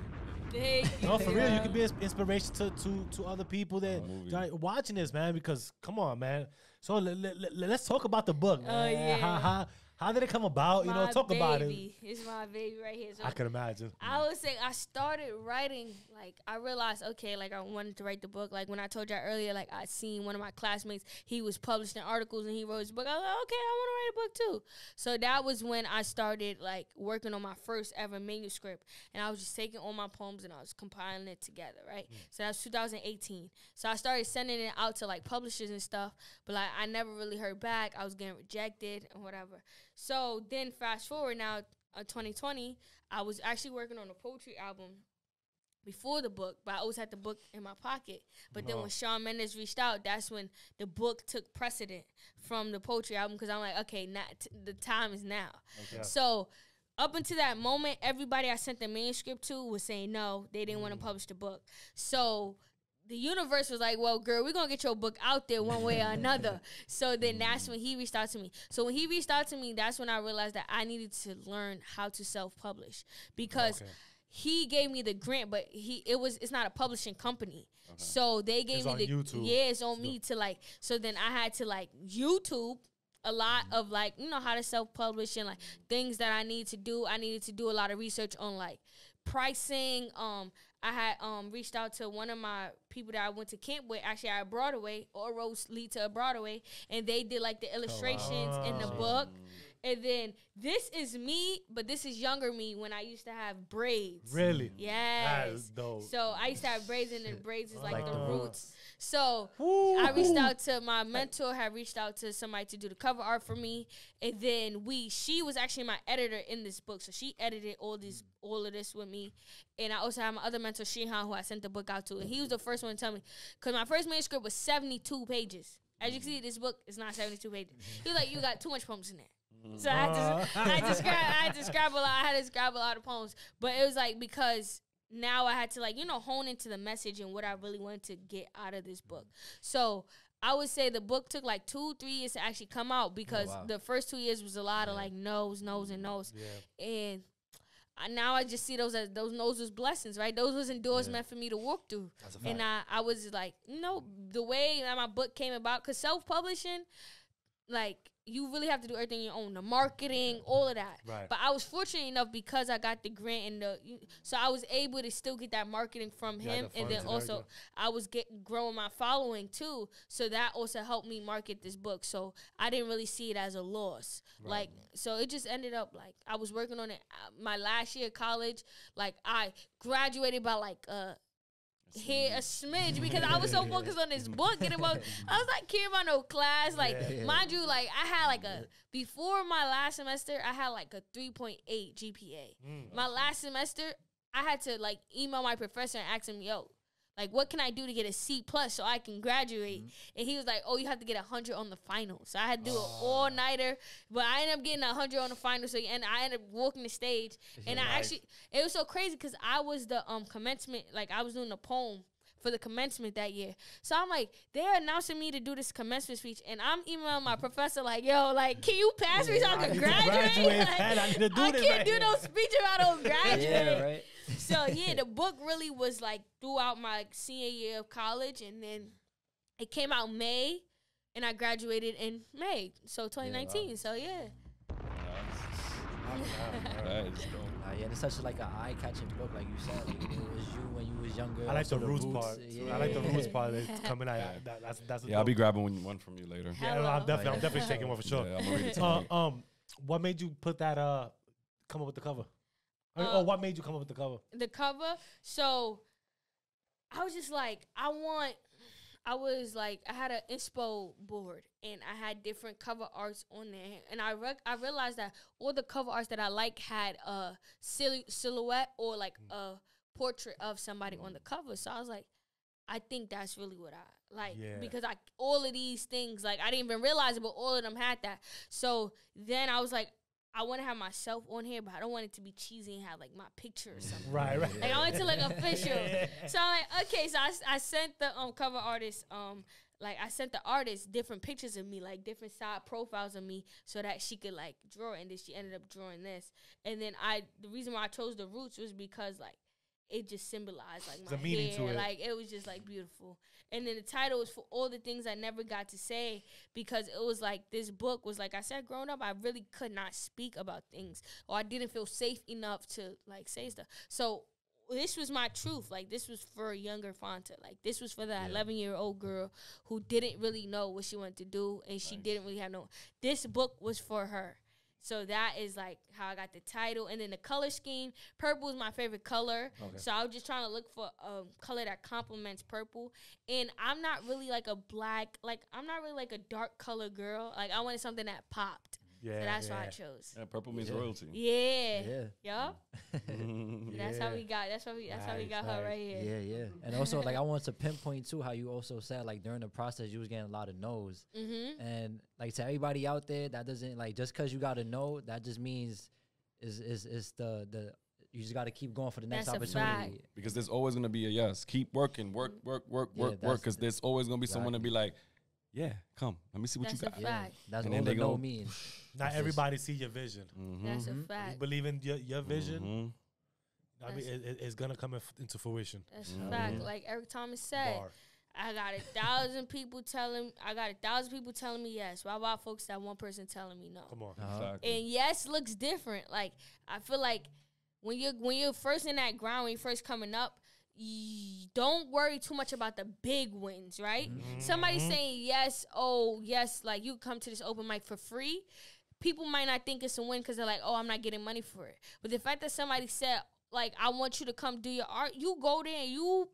Speaker 4: Thank you.
Speaker 1: No, for real, you can be inspiration to other people that
Speaker 3: movie.
Speaker 1: are watching this, man. Because come on, man. So let's talk about the book, man.
Speaker 4: yeah.
Speaker 1: How did it come about?
Speaker 4: My
Speaker 1: Talk about it.
Speaker 4: baby. It's my baby right here. So
Speaker 1: I can imagine.
Speaker 4: I would say I started writing, like, I realized, okay, like, I wanted to write the book. Like, when I told y'all earlier, like, I seen one of my classmates, he was publishing articles and he wrote his book. I was like, okay, I want to write a book too. So that was when I started, like, working on my first ever manuscript. And I was just taking all my poems and I was compiling it together, right? So that was 2018. So I started sending it out to, like, publishers and stuff. But, like, I never really heard back. I was getting rejected and whatever. So then fast forward now, 2020, I was actually working on a poetry album before the book, but I always had the book in my pocket. But then when Shawn Mendes reached out, that's when the book took precedent from the poetry album because I'm like, okay, the time is now.
Speaker 1: Okay.
Speaker 4: So up until that moment, everybody I sent the manuscript to was saying no, they didn't want to publish the book. So the universe was like, well, girl, we're going to get your book out there one way or another. So then that's when he reached out to me. So when he reached out to me, that's when I realized that I needed to learn how to self-publish because he gave me the grant, but it's not a publishing company. So they gave
Speaker 1: It's
Speaker 4: me
Speaker 1: on
Speaker 4: the
Speaker 1: YouTube.
Speaker 4: Yeah, it's on me to like. So then I had to like YouTube a lot of like, how to self-publish and like things that I need to do. I needed to do a lot of research on like pricing. I had reached out to one of my people that I went to camp with, actually at Broadway, or roads lead to a Broadway, and they did like the illustrations in the book. And then this is me, but this is younger me when I used to have braids.
Speaker 1: Really?
Speaker 4: Yes.
Speaker 1: That is dope.
Speaker 4: So I used to have braids, and then braids is like the
Speaker 1: Uh-huh.
Speaker 4: roots. So
Speaker 1: Woo.
Speaker 4: I reached out to my mentor, had reached out to somebody to do the cover art for me. And then she was actually my editor in this book. So she edited all of this with me. And I also have my other mentor, Shihan, who I sent the book out to. And he was the first one to tell me, because my first manuscript was 72 pages. As you can see, this book is not 72 pages. He was like, you got too much poems in there. So I had to scrap a lot. I had to scrap a lot of poems. But it was like, because now I had to like, hone into the message and what I really wanted to get out of this book. So I would say the book took like 2-3 years to actually come out because the first 2 years was a lot of like no's, and no's.
Speaker 1: Yeah.
Speaker 4: And now I just see those no's as blessings, right? Those was endorsement for me to walk through. And I was like, the way that my book came about, because self-publishing, like, you really have to do everything on your own, the marketing, all of that.
Speaker 1: Right.
Speaker 4: But I was fortunate enough because I got the grant so I was able to still get that marketing from him,
Speaker 1: the
Speaker 4: and then
Speaker 1: funds and
Speaker 4: also
Speaker 1: everything.
Speaker 4: I was growing my following too. So that also helped me market this book. So I didn't really see it as a loss. Like, so it just ended up like I was working on it my last year of college. Like I graduated by like a smidge because I was so focused on this book and I was like caring about no class. Like mind you, like I had like before my last semester I had like a 3.8 GPA. My last semester I had to like email my professor and ask him, yo, like what can I do to get a C plus so I can graduate? And he was like, oh, you have to get 100 on the final. So I had to do an all nighter, but I ended up getting 100 on the final. So and I ended up walking the stage, and I actually it was so crazy because I was the commencement, like I was doing the poem for the commencement that year. So I'm like, they're announcing me to do this commencement speech, and I'm emailing my professor like, yo, like, can you pass me so I can graduate? Like,
Speaker 1: I need to do
Speaker 4: I
Speaker 1: this
Speaker 4: can't
Speaker 1: right
Speaker 4: do
Speaker 1: here.
Speaker 4: no speech if I don't graduate.
Speaker 2: Yeah, right.
Speaker 4: So yeah, the book really was like throughout my senior year of college, and then it came out May, and I graduated in May, so 2019.
Speaker 2: wow.
Speaker 4: So yeah.
Speaker 3: That is dope.
Speaker 2: Yeah, it's such like an eye-catching book, like you said. Like, it was you when you was younger.
Speaker 1: I like the
Speaker 2: also
Speaker 1: roots part.
Speaker 2: Yeah.
Speaker 1: I like the roots part that's coming out. That's
Speaker 3: Yeah, I'll be grabbing one from you later.
Speaker 1: Yeah,
Speaker 4: Hello.
Speaker 1: I'm definitely taking one for sure.
Speaker 3: Yeah, I'm gonna read it tonight.
Speaker 1: What made you put that come up with the cover? What made you come up with the cover?
Speaker 4: The cover. So I was just like, I had an inspo board, and I had different cover arts on there, and I realized that all the cover arts that I like had a silhouette or like a portrait of somebody on the cover. So I was like, I think that's really what I like, because all of these things, like, I didn't even realize it, but all of them had that. So then I was like, I want to have myself on here, but I don't want it to be cheesy and have like my picture or something.
Speaker 1: Right.
Speaker 4: Like, I want it to look official. So I'm like, okay. So I sent the cover artist, like, I sent the artist different pictures of me, like different side profiles of me, so that she could like draw. And then she ended up drawing this. And then the reason why I chose the roots was because like it just symbolized like my hair, like it was just like beautiful. And then the title was for all the things I never got to say, because it was like, this book was like, I said, growing up, I really could not speak about things, or I didn't feel safe enough to like say stuff. So this was my truth. Like, this was for a younger Fanta. Like, this was for that 11-year-old girl who didn't really know what she wanted to do, and she didn't really have this book was for her. So that is like how I got the title. And then the color scheme, purple is my favorite color. Okay. So I was just trying to look for a color that complements purple. And I'm not really like a black, like, I'm not really like a dark color girl. Like, I wanted something that popped. Yeah, so that's why I chose.
Speaker 3: Yeah, purple means royalty.
Speaker 4: Yeah.
Speaker 2: Yeah.
Speaker 4: That's how we got. That's how we got her right here.
Speaker 2: Yeah. And also, like, I wanted to pinpoint too how you also said, like, during the process you was getting a lot of no's. Mm-hmm. And like, to everybody out there, that doesn't, like, just because you got a no, that just means is the you just got to keep going for the next opportunity.
Speaker 3: Because there's always gonna be a yes. Keep working, work. Because there's always gonna be someone to be like, yeah, come. Let me see what you got.
Speaker 2: That's all the no means.
Speaker 1: Not everybody see your vision.
Speaker 4: Mm-hmm. That's a fact.
Speaker 1: You believe in your vision. Mm-hmm. I mean, it's gonna come into fruition.
Speaker 4: That's a fact. Like Eric Thomas said, I got 1,000 people telling me yes. Why about folks that one person telling me no?
Speaker 1: Come on.
Speaker 3: Exactly.
Speaker 4: And yes looks different. Like, I feel like when you're first in that ground, when you're first coming up, don't worry too much about the big wins, right? Mm-hmm. Somebody saying yes, like, you come to this open mic for free. People might not think it's a win because they're like, oh, I'm not getting money for it. But the fact that somebody said, like, I want you to come do your art, you go there and you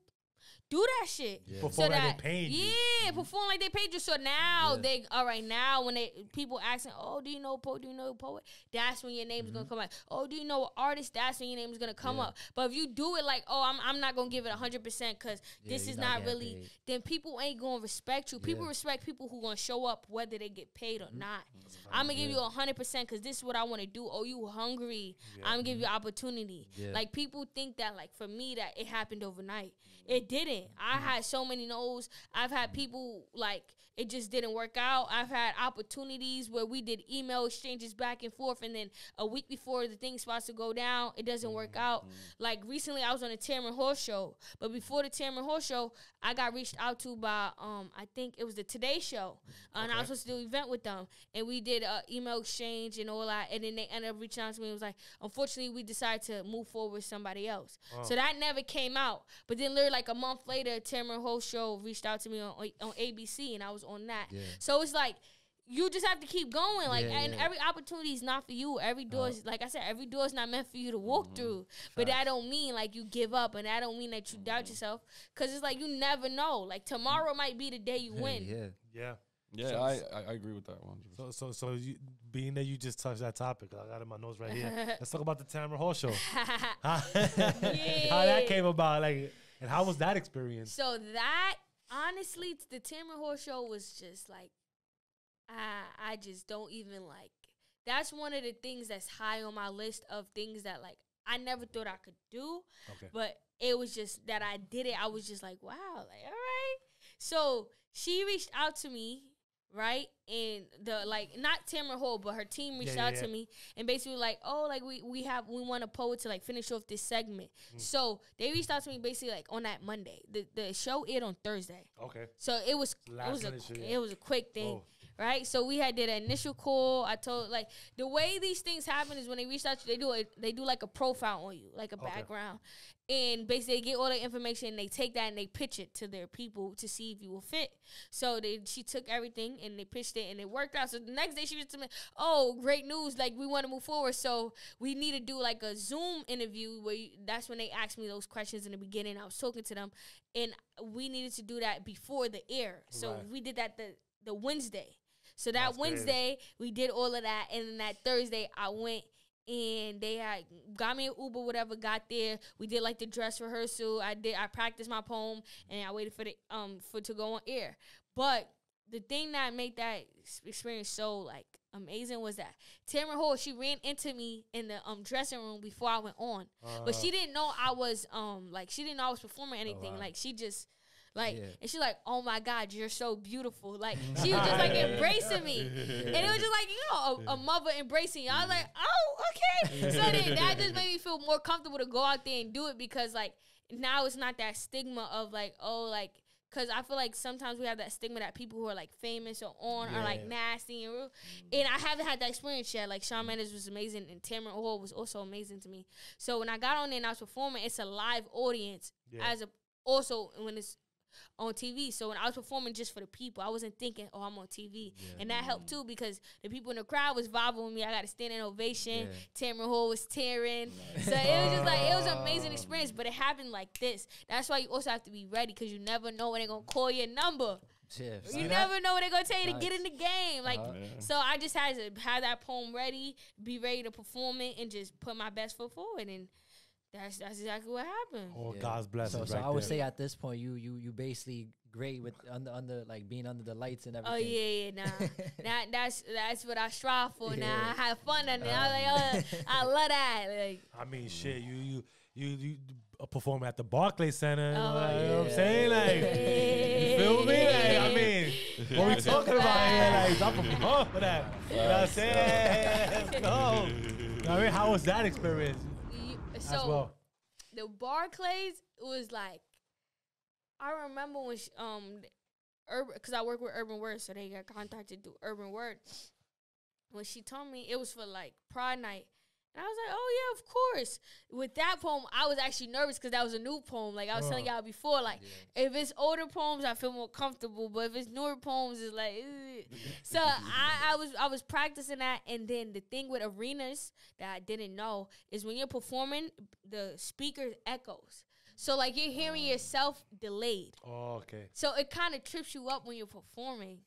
Speaker 4: do that shit.
Speaker 1: Yeah. Perform like they paid you.
Speaker 4: Yeah, perform like they paid you. So now now when people asking, oh, do you know a poet? Do you know a poet? That's when your name's gonna come out. Oh, do you know an artist? That's when your name's gonna come up. But if you do it like, oh, I'm not gonna give it 100% because this is not really paid, then people ain't gonna respect you. People respect people who gonna show up whether they get paid or not. I'm gonna give you 100% because this is what I want to do. Oh, you hungry? I'm gonna give you opportunity. Like, people think that, like, for me, that it happened overnight. It didn't. I had so many no's. I've had people, like, it just didn't work out. I've had opportunities where we did email exchanges back and forth, and then a week before the thing's supposed to go down, it doesn't work out. Like, recently I was on a Tamron Horse show, but before the Tamron Horse show, I got reached out to by, I think it was the Today Show, and I was supposed to do an event with them, and we did an email exchange and all that, and then they ended up reaching out to me and was like, unfortunately, we decided to move forward with somebody else. So that never came out. But then literally like a month later, Tamron Horse show reached out to me on ABC, and I was on that. So it's like, you just have to keep going. Like, and every opportunity is not for you. Every door is, like I said, every door is not meant for you to walk through. But that don't mean, like, you give up, and that don't mean that you doubt yourself. Because it's like, you never know. Like, tomorrow might be the day you win.
Speaker 3: Yeah, I agree with that one.
Speaker 1: So you, being that you just touched that topic, I got it in my notes right here. Let's talk about the Tamron Hall show. How that came about, like, and how was that experience?
Speaker 4: So that, honestly, the Tamron Hall show was just like, I just don't even, like, that's one of the things that's high on my list of things that, like, I never thought I could do.
Speaker 1: Okay.
Speaker 4: But it was just that I did it. I was just like, wow, like, all right. So she reached out to me, right? And the not Tamara Hall, but her team reached out to me and basically like, oh, like we want a poet to like finish off this segment. So they reached out to me basically like on that Monday. The show aired on Thursday.
Speaker 1: Okay.
Speaker 4: So it was a quick thing. Oh. Right, so we did an initial call. I told like the way these things happen is when they reach out to you, they do like a profile on you, like a background, and basically they get all the information and they take that and they pitch it to their people to see if you will fit. So she took everything and they pitched it and it worked out. So the next day she was to me, oh, great news, like we want to move forward. So we need to do like a Zoom interview where that's when they asked me those questions in the beginning. I was talking to them and we needed to do that before the air. So we did that the Wednesday. So that Wednesday, we did all of that. And then that Thursday, I went and they had got me an Uber, whatever, got there. We did like the dress rehearsal. I practiced my poem and I waited for to go on air. But the thing that made that experience so like amazing was that Tamara Hall, she ran into me in the dressing room before I went on. But she didn't know I was she didn't know I was performing anything. Like she just and she's like, oh my God, you're so beautiful. Like, she was just like embracing me. And it was just like, a mother embracing you. I was like, oh, okay. So then that just made me feel more comfortable to go out there and do it because, like, now it's not that stigma of, like, oh, like, because I feel like sometimes we have that stigma that people who are, like, famous or are, like, nasty and rude. And I haven't had that experience yet. Like, Shawn Mendes was amazing and Tamara Hall was also amazing to me. So when I got on there and I was performing, it's a live audience also when it's on TV. So when I was performing just for the people, I wasn't thinking, oh, I'm on TV. And that helped too because the people in the crowd was vibing with me. I got a standing ovation. Tamara Hall was tearing. So it was just like, it was an amazing experience, but it happened like this. That's why you also have to be ready because you never know when they're going to call your number. You never know what they're going to tell you to get in the game. Like, so I just had to have that poem ready, be ready to perform it, and just put my best foot forward. And that's exactly what happened.
Speaker 1: Oh, God's blessings.
Speaker 2: So I would say at this point, you basically great with under like being under the lights and everything.
Speaker 4: Oh yeah, that's what I strive for. Now I have fun and I was like, oh, I love that. Like,
Speaker 1: I mean, shit, you perform at the Barclays Center. You know what I'm saying? Like, you feel me? Like, I mean, what we talking about here? Like, I'm from for that. You know what I'm saying? Let's go. I mean, how was that experience?
Speaker 4: So the Barclays was like, I remember when because I work with Urban Word, so they got contacted through Urban Word. When she told me it was for like Pride Night, and I was like, oh yeah, of course. With that poem, I was actually nervous because that was a new poem. Like I was telling y'all before, like if it's older poems, I feel more comfortable, but if it's newer poems, it's like. So I was practicing that, and then the thing with arenas that I didn't know is when you're performing, the speaker echoes. So like you're hearing yourself delayed.
Speaker 1: Oh, okay.
Speaker 4: So it kind of trips you up when you're performing.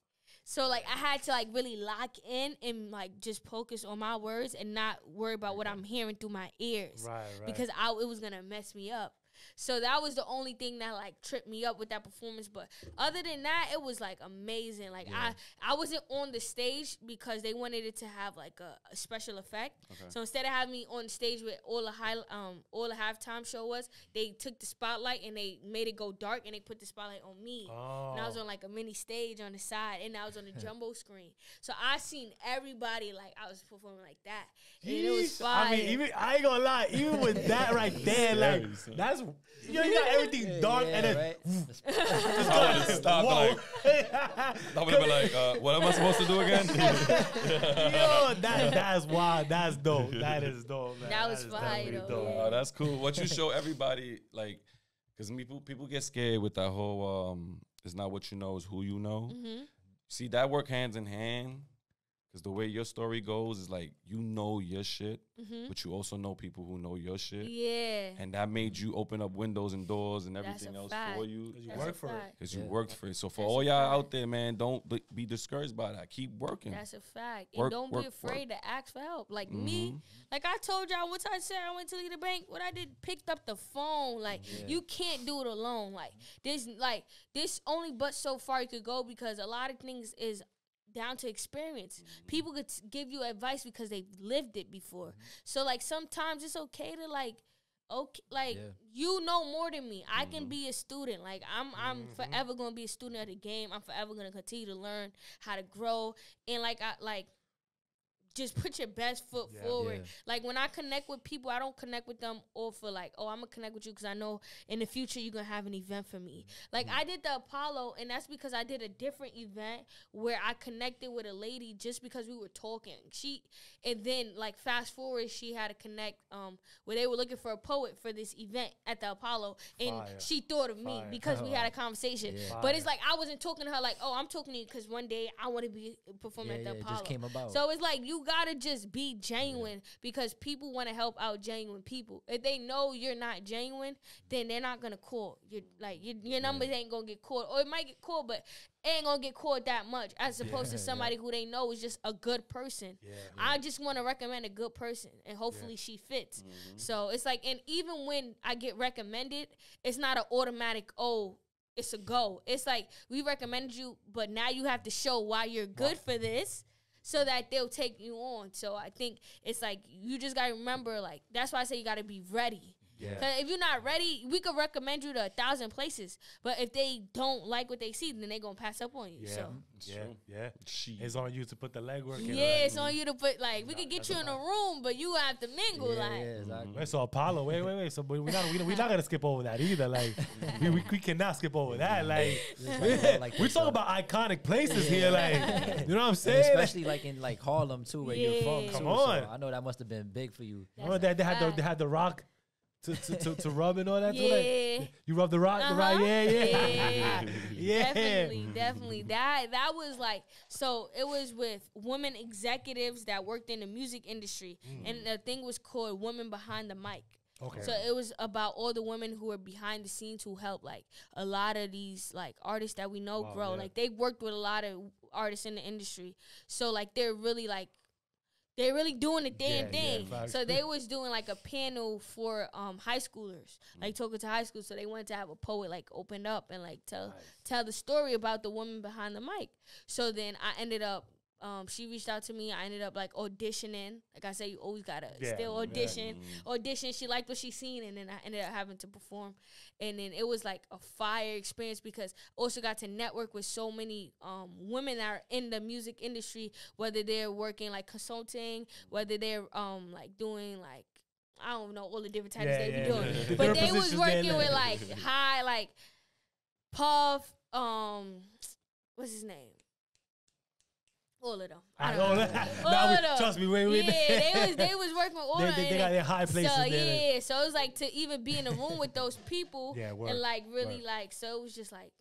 Speaker 4: So, like, I had to, like, really lock in and, like, just focus on my words and not worry about what I'm hearing through my ears.
Speaker 1: Right.
Speaker 4: Because it was going to mess me up. So that was the only thing that, like, tripped me up with that performance. But other than that, it was, like, amazing. Like, I wasn't on the stage because they wanted it to have, like, a special effect. Okay. So instead of having me on stage with all the halftime show was, they took the spotlight and they made it go dark and they put the spotlight on me. Oh. And I was on, like, a mini stage on the side and I was on the jumbo screen. So I seen everybody, like, I was performing like that. And it was fire.
Speaker 1: I mean, I ain't gonna lie, even with that right there, like, that's... You got everything dark and then
Speaker 2: right?
Speaker 3: I would have stopped like I would have been like, what am I supposed to do again?
Speaker 1: Yo, that's wild. That's dope. That is dope, man.
Speaker 4: That was fire, though.
Speaker 3: Oh, that's cool. What you show everybody, like, because people get scared with that whole it's not what you know, it's who you know. Mm-hmm. See, that work hands in hand. Because the way your story goes is like, you know your shit, but you also know people who know your shit.
Speaker 4: Yeah.
Speaker 3: And that made you open up windows and doors and everything else for you.
Speaker 1: Because you worked for it.
Speaker 3: Because you worked for it. So for all y'all out there, man, don't be discouraged by that. Keep working.
Speaker 4: That's a fact. And don't be afraid to ask for help. Like me, like I told y'all, once I said I went to leave the bank, what I did, picked up the phone. Like, you can't do it alone. Like, there's only but so far you could go because a lot of things is down to experience. People could give you advice because they've lived it before. So like sometimes it's okay to like, you know more than me. I can be a student. Like I'm forever gonna be a student of the game. I'm forever gonna continue to learn how to grow. And like just put your best foot forward. Yeah. Like, when I connect with people, I don't connect with them all for, like, oh, I'm going to connect with you because I know in the future you're going to have an event for me. Like, I did the Apollo, and that's because I did a different event where I connected with a lady just because we were talking. And then, like, fast forward, she had to connect where they were looking for a poet for this event at the Apollo, and she thought of me because we had a conversation. Yeah. But it's like, I wasn't talking to her like, oh, I'm talking to you because one day I want to be performing at the Apollo. It just came about. So it's like, you gotta just be genuine because people want to help out genuine people. If they know you're not genuine, then they're not gonna call. Your numbers ain't gonna get called, or it might get called, but it ain't gonna get called that much as opposed to somebody who they know is just a good person. I just want to recommend a good person, and hopefully she fits. So it's like, and even when I get recommended, it's not an automatic, oh, it's a go. It's like, we recommended you, but now you have to show why you're good for this, so that they'll take you on. So I think it's like, you just got to remember, like, that's why I say you got to be ready. Because if you're not ready, we could recommend you to 1,000 places. But if they don't like what they see, then they're going to pass up on you.
Speaker 1: It's on you to put the legwork in.
Speaker 4: Yeah, it's on you to put, like, we could get you in a room, but you have to mingle.
Speaker 1: Exactly. So Apollo, wait. So we're not going to skip over that either. Like, we cannot skip over that. Like, we're talking about iconic places here. Like, you know what I'm saying?
Speaker 2: And especially, like, in, like, Harlem, too, where you're from.
Speaker 1: Come on.
Speaker 2: So I know that must have been big for you.
Speaker 1: Remember that they had the rock to rub and all that too? Like, you rub the rock,
Speaker 4: Definitely. That was like, so it was with women executives that worked in the music industry, and the thing was called Women Behind the Mic. Okay. So it was about all the women who were behind the scenes who helped, like, a lot of these, like, artists that we know grow. Yeah. Like, they worked with a lot of artists in the industry. So, like, they're really doing the damn thing. So they was doing, like, a panel for high schoolers, like, talking to high school. So they wanted to have a poet, like, open up and, like, tell the story about the woman behind the mic. So then I ended up, she reached out to me. I ended up, like, auditioning. Like I said, you always gotta still audition. Audition. She liked what she seen, and then I ended up having to perform. And then it was like a fire experience because also got to network with so many women that are in the music industry, whether they're working, like, consulting, whether they're like doing, like, I don't know, all the different types they be doing. Yeah. But they was working with, like, high, like, Puff, what's his name? All of them.
Speaker 1: Trust me, wait.
Speaker 4: Yeah, they was working with all of them.
Speaker 1: They got their high places.
Speaker 4: So, so it was like to even be in a room with those people and, like, really, like, so it was just like,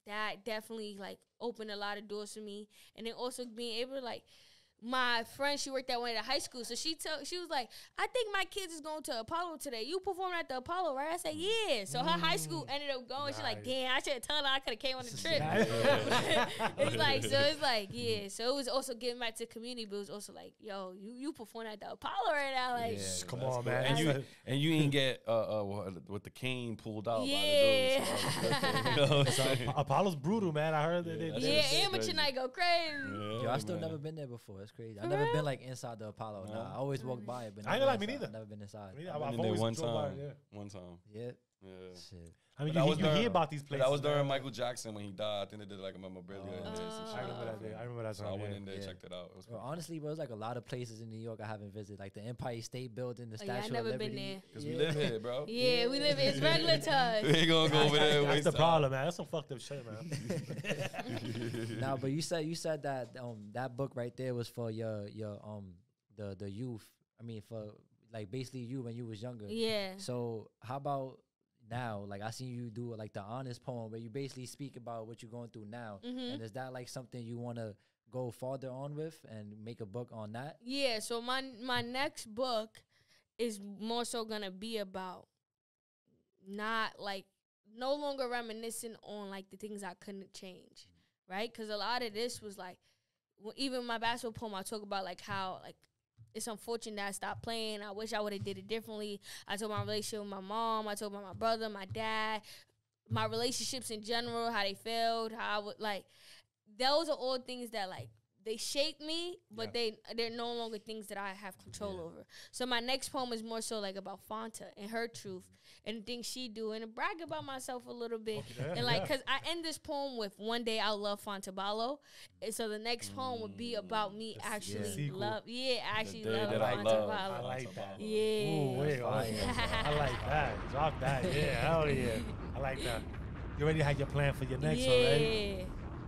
Speaker 4: that definitely, like, opened a lot of doors for me. And then also being able to, like, my friend, she worked at one of the high schools, so she was like, I think my kids is going to Apollo today. You performing at the Apollo, right? I said, yeah. So her high school ended up going. She's like, damn, I should have told her I could have came on the trip. It's like, yeah. So it was also getting back to community, but it was also like, yo, you performing at the Apollo right now. Like,
Speaker 1: come on, man.
Speaker 3: And you ain't get with the cane pulled out.
Speaker 4: Yeah.
Speaker 1: Apollo's brutal, man. I heard that.
Speaker 4: Amateur night go crazy.
Speaker 2: Yo, I still never been there before. That's crazy. I've never been, like, inside the Apollo. Nah, I always walk by it, but
Speaker 1: I ain't gonna lie, me neither.
Speaker 2: I've never been inside.
Speaker 3: I've been there one time.
Speaker 2: Yeah.
Speaker 3: Shit.
Speaker 1: I mean, you hear about these places.
Speaker 3: That was during Michael Jackson when he died. I think they did, like, a memorabilia.
Speaker 1: I remember that day. I remember that time.
Speaker 3: So I went in there, checked it out. It was
Speaker 2: cool. Honestly, bro, there's, like, a lot of places in New York I haven't visited, like the Empire State Building, the Statue of Liberty.
Speaker 4: I've never been there.
Speaker 3: Because we live here, bro.
Speaker 4: Yeah, we live here. It's regular to us.
Speaker 3: We ain't gonna go over there.
Speaker 1: That's the problem, man. That's some fucked up shit, man.
Speaker 2: Nah, but you said that that book right there was for your the youth. I mean, for, like, basically you when you was younger.
Speaker 4: Yeah.
Speaker 2: So how about now? Like, I seen you do, like, the honest poem where you basically speak about what you're going through now. And is that, like, something you want to go farther on with and make a book on that?
Speaker 4: Yeah. So my next book is more so gonna be about not, like, no longer reminiscing on, like, the things I couldn't change, right? Because a lot of this was like, even my basketball poem, I talk about, like, how, like, it's unfortunate that I stopped playing. I wish I would have did it differently. I told my relationship with my mom. I told about my brother, my dad, my relationships in general, how they failed, how I would, like, those are all things that like they shape me, but they're no longer things that I have control over. So my next poem is more so like about Fanta and her truth and the things she do, and brag about myself a little bit. And like, cause I end this poem with "One day I'll love Fanta Ballo," and so the next poem would be about me actually love Fanta Ballo.
Speaker 1: I like that.
Speaker 4: Yeah.
Speaker 1: Ooh, wait, I like that. Drop that. Yeah, hell yeah. I like that. You already had your plan for your next one, right?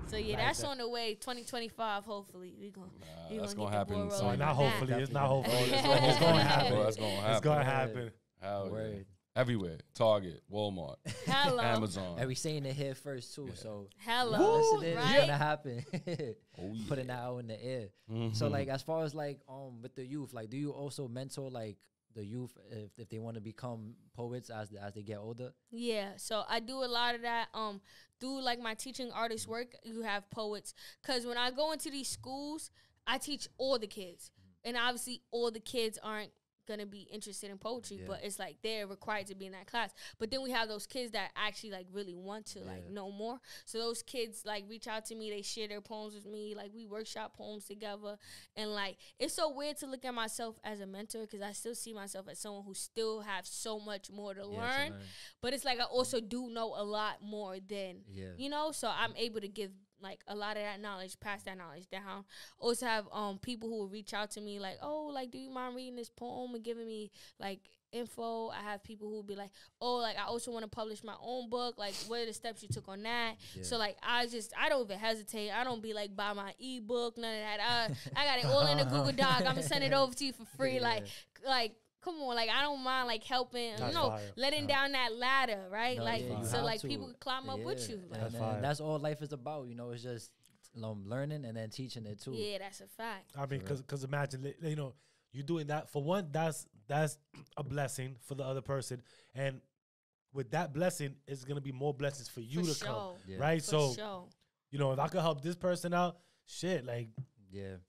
Speaker 4: So yeah, that's on the way. 2025, hopefully we gonna.
Speaker 3: That's gonna happen.
Speaker 1: So not hopefully, it's not hopefully. It's gonna happen.
Speaker 3: That's gonna happen.
Speaker 1: It's gonna happen.
Speaker 3: Everywhere. Target, Walmart, Amazon.
Speaker 2: And we saying it here first too. So
Speaker 4: hello,
Speaker 2: listen, it's gonna happen. Putting that out in the air. So like, as far as like with the youth, like, do you also mentor like the youth if they want to become poets as they get older?
Speaker 4: Yeah, so I do a lot of that. Through like my teaching artist work, you have poets. Cause when I go into these schools, I teach all the kids, and obviously all the kids aren't gonna be interested in poetry, but it's like they're required to be in that class. But then we have those kids that actually like really want to like know more. So those kids like reach out to me, they share their poems with me, like we workshop poems together. And like it's so weird to look at myself as a mentor, because I still see myself as someone who still have so much more to learn. But it's like I also do know a lot more than you know, so I'm able to give like a lot of that knowledge, pass that knowledge down. Also have people who will reach out to me like, oh, like, do you mind reading this poem and giving me like info? I have people who will be like, oh, like, I also want to publish my own book. Like, what are the steps you took on that? So like I don't even hesitate. I don't be like, buy my ebook, none of that. I got it all in a Google Doc. I'm gonna send it over to you for free. Like come on, like I don't mind like helping, letting down that ladder, right? So like people can climb up with you. Like,
Speaker 2: that's all life is about, you know. It's just learning and then teaching it too.
Speaker 4: Yeah, that's a fact.
Speaker 1: I mean, because imagine, you know, you doing that for one. That's a blessing for the other person, and with that blessing, it's gonna be more blessings for you to come, right? So, you know, if I could help this person out, shit, like, then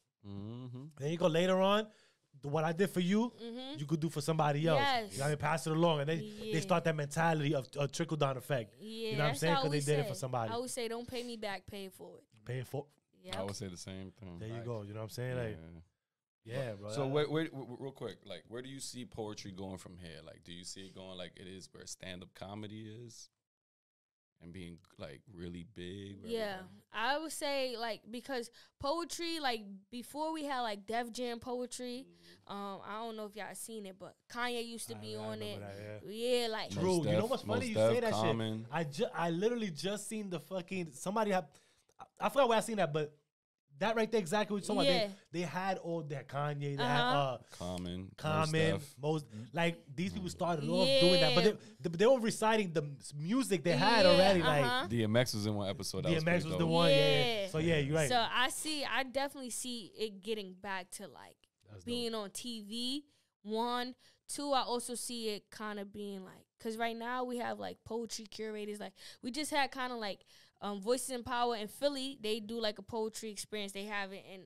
Speaker 1: you go later on. What I did for you, you could do for somebody else.
Speaker 4: Yes.
Speaker 1: You know what I mean? Pass it along. And then they start that mentality of a trickle-down effect.
Speaker 4: Yeah,
Speaker 1: you know what I'm saying? Because they did it for somebody.
Speaker 4: I always say, don't pay me back, pay it forward.
Speaker 1: Pay it forward.
Speaker 3: I would say the same thing.
Speaker 1: There you go. You know what I'm saying? Like, yeah, bro.
Speaker 3: So wait, real quick. Like, where do you see poetry going from here? Like, do you see it going like it is where stand-up comedy is? And being like really big.
Speaker 4: I would say like, because poetry, like before we had like Def Jam poetry. I don't know if y'all seen it, but Kanye used to be on it. That, like
Speaker 1: true. You know what's funny? You say that shit. I literally just seen the fucking I forgot where I seen that, but that right there exactly what you're talking about. They had all that Kanye, they had
Speaker 3: Common,
Speaker 1: most like these people started off doing that, but they were reciting the music they had already. Like
Speaker 3: DMX was in one episode.
Speaker 1: DMX was the one. So you're right.
Speaker 4: So I definitely see it getting back to like being on TV. 1, 2, I also see it kind of being like, because right now we have like poetry curators. Like we just had kind of like Voices in Power in Philly. They do like a poetry experience. They have it in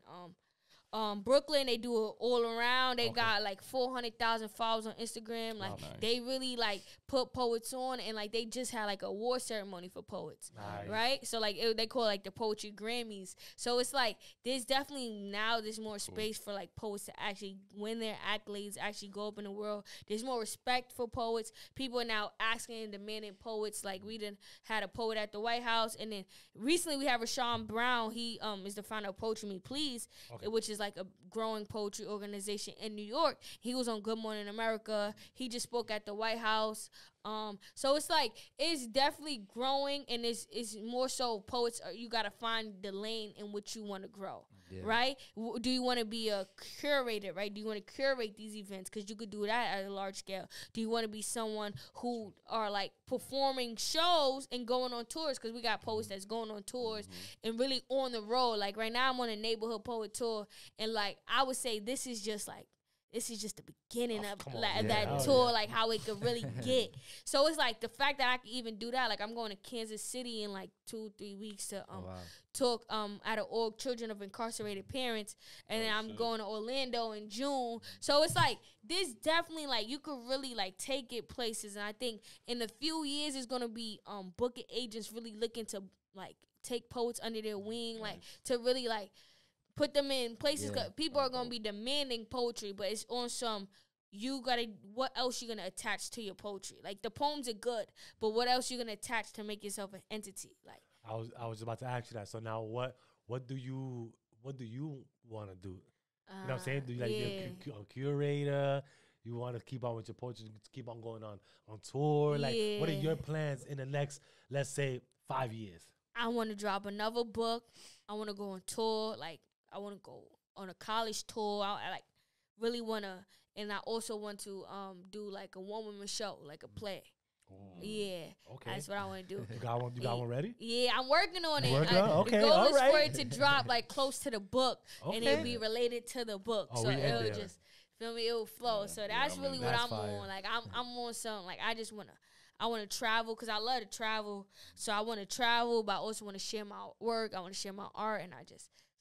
Speaker 4: Brooklyn. They do it all around. They got like 400,000 followers on Instagram. Like they really like put poets on, and like they just had like a award ceremony for poets, right? So like they call it like the Poetry Grammys. So it's like there's more space for like poets to actually win their accolades, actually go up in the world. There's more respect for poets. People are now asking and demanding poets. Like we had a poet at the White House, and then recently we have Rashawn Brown. He is the founder of Poetry Me Please, which is like a growing poetry organization in New York. He was on Good Morning America. He just spoke at the White House. So it's like it's definitely growing, and it's more so poets you gotta find the lane in which you want to grow. Right? Do you want to be a curator, right? Do you want to curate these events? Because you could do that at a large scale. Do you want to be someone who are like performing shows and going on tours? Because we got poets that's going on tours and really on the road. Like right now I'm on a neighborhood poet tour, and like I would say this is just the beginning of that tour, like how it could really get. So it's like the fact that I can even do that. Like I'm going to Kansas City in like 2-3 weeks to talk at an org, Children of Incarcerated Parents, and then I'm going to Orlando in June. So it's like this definitely like you could really like take it places, and I think in a few years it's gonna be booking agents really looking to like take poets under their wing, like to really like put them in places. People are gonna be demanding poetry, but it's on some. You gotta. What else you gonna attach to your poetry? Like the poems are good, but what else you gonna attach to make yourself an entity? Like
Speaker 1: I was about to ask you that. So now what do you want to do? You know what I'm saying? Do you like be a curator? You want to keep on with your poetry, keep on going on tour? Like, what are your plans in the next, let's say, 5 years?
Speaker 4: I want to drop another book. I want to go on tour. Like, I want to go on a college tour. I like really want to, and I also want to do like a one-woman show, like a play. Ooh. Yeah, okay. That's what I want to do.
Speaker 1: You got one ready?
Speaker 4: Yeah, I'm working on it.
Speaker 1: Okay,
Speaker 4: the goal is for it to drop like close to the book, and it'll be related to the book.
Speaker 1: Oh,
Speaker 4: so it'll just feel me, it'll flow. So that's really what I'm
Speaker 1: fire.
Speaker 4: on. Like I'm on something. Like I want to travel because I love to travel. So I want to travel, but I also want to share my work. I want to share my art, and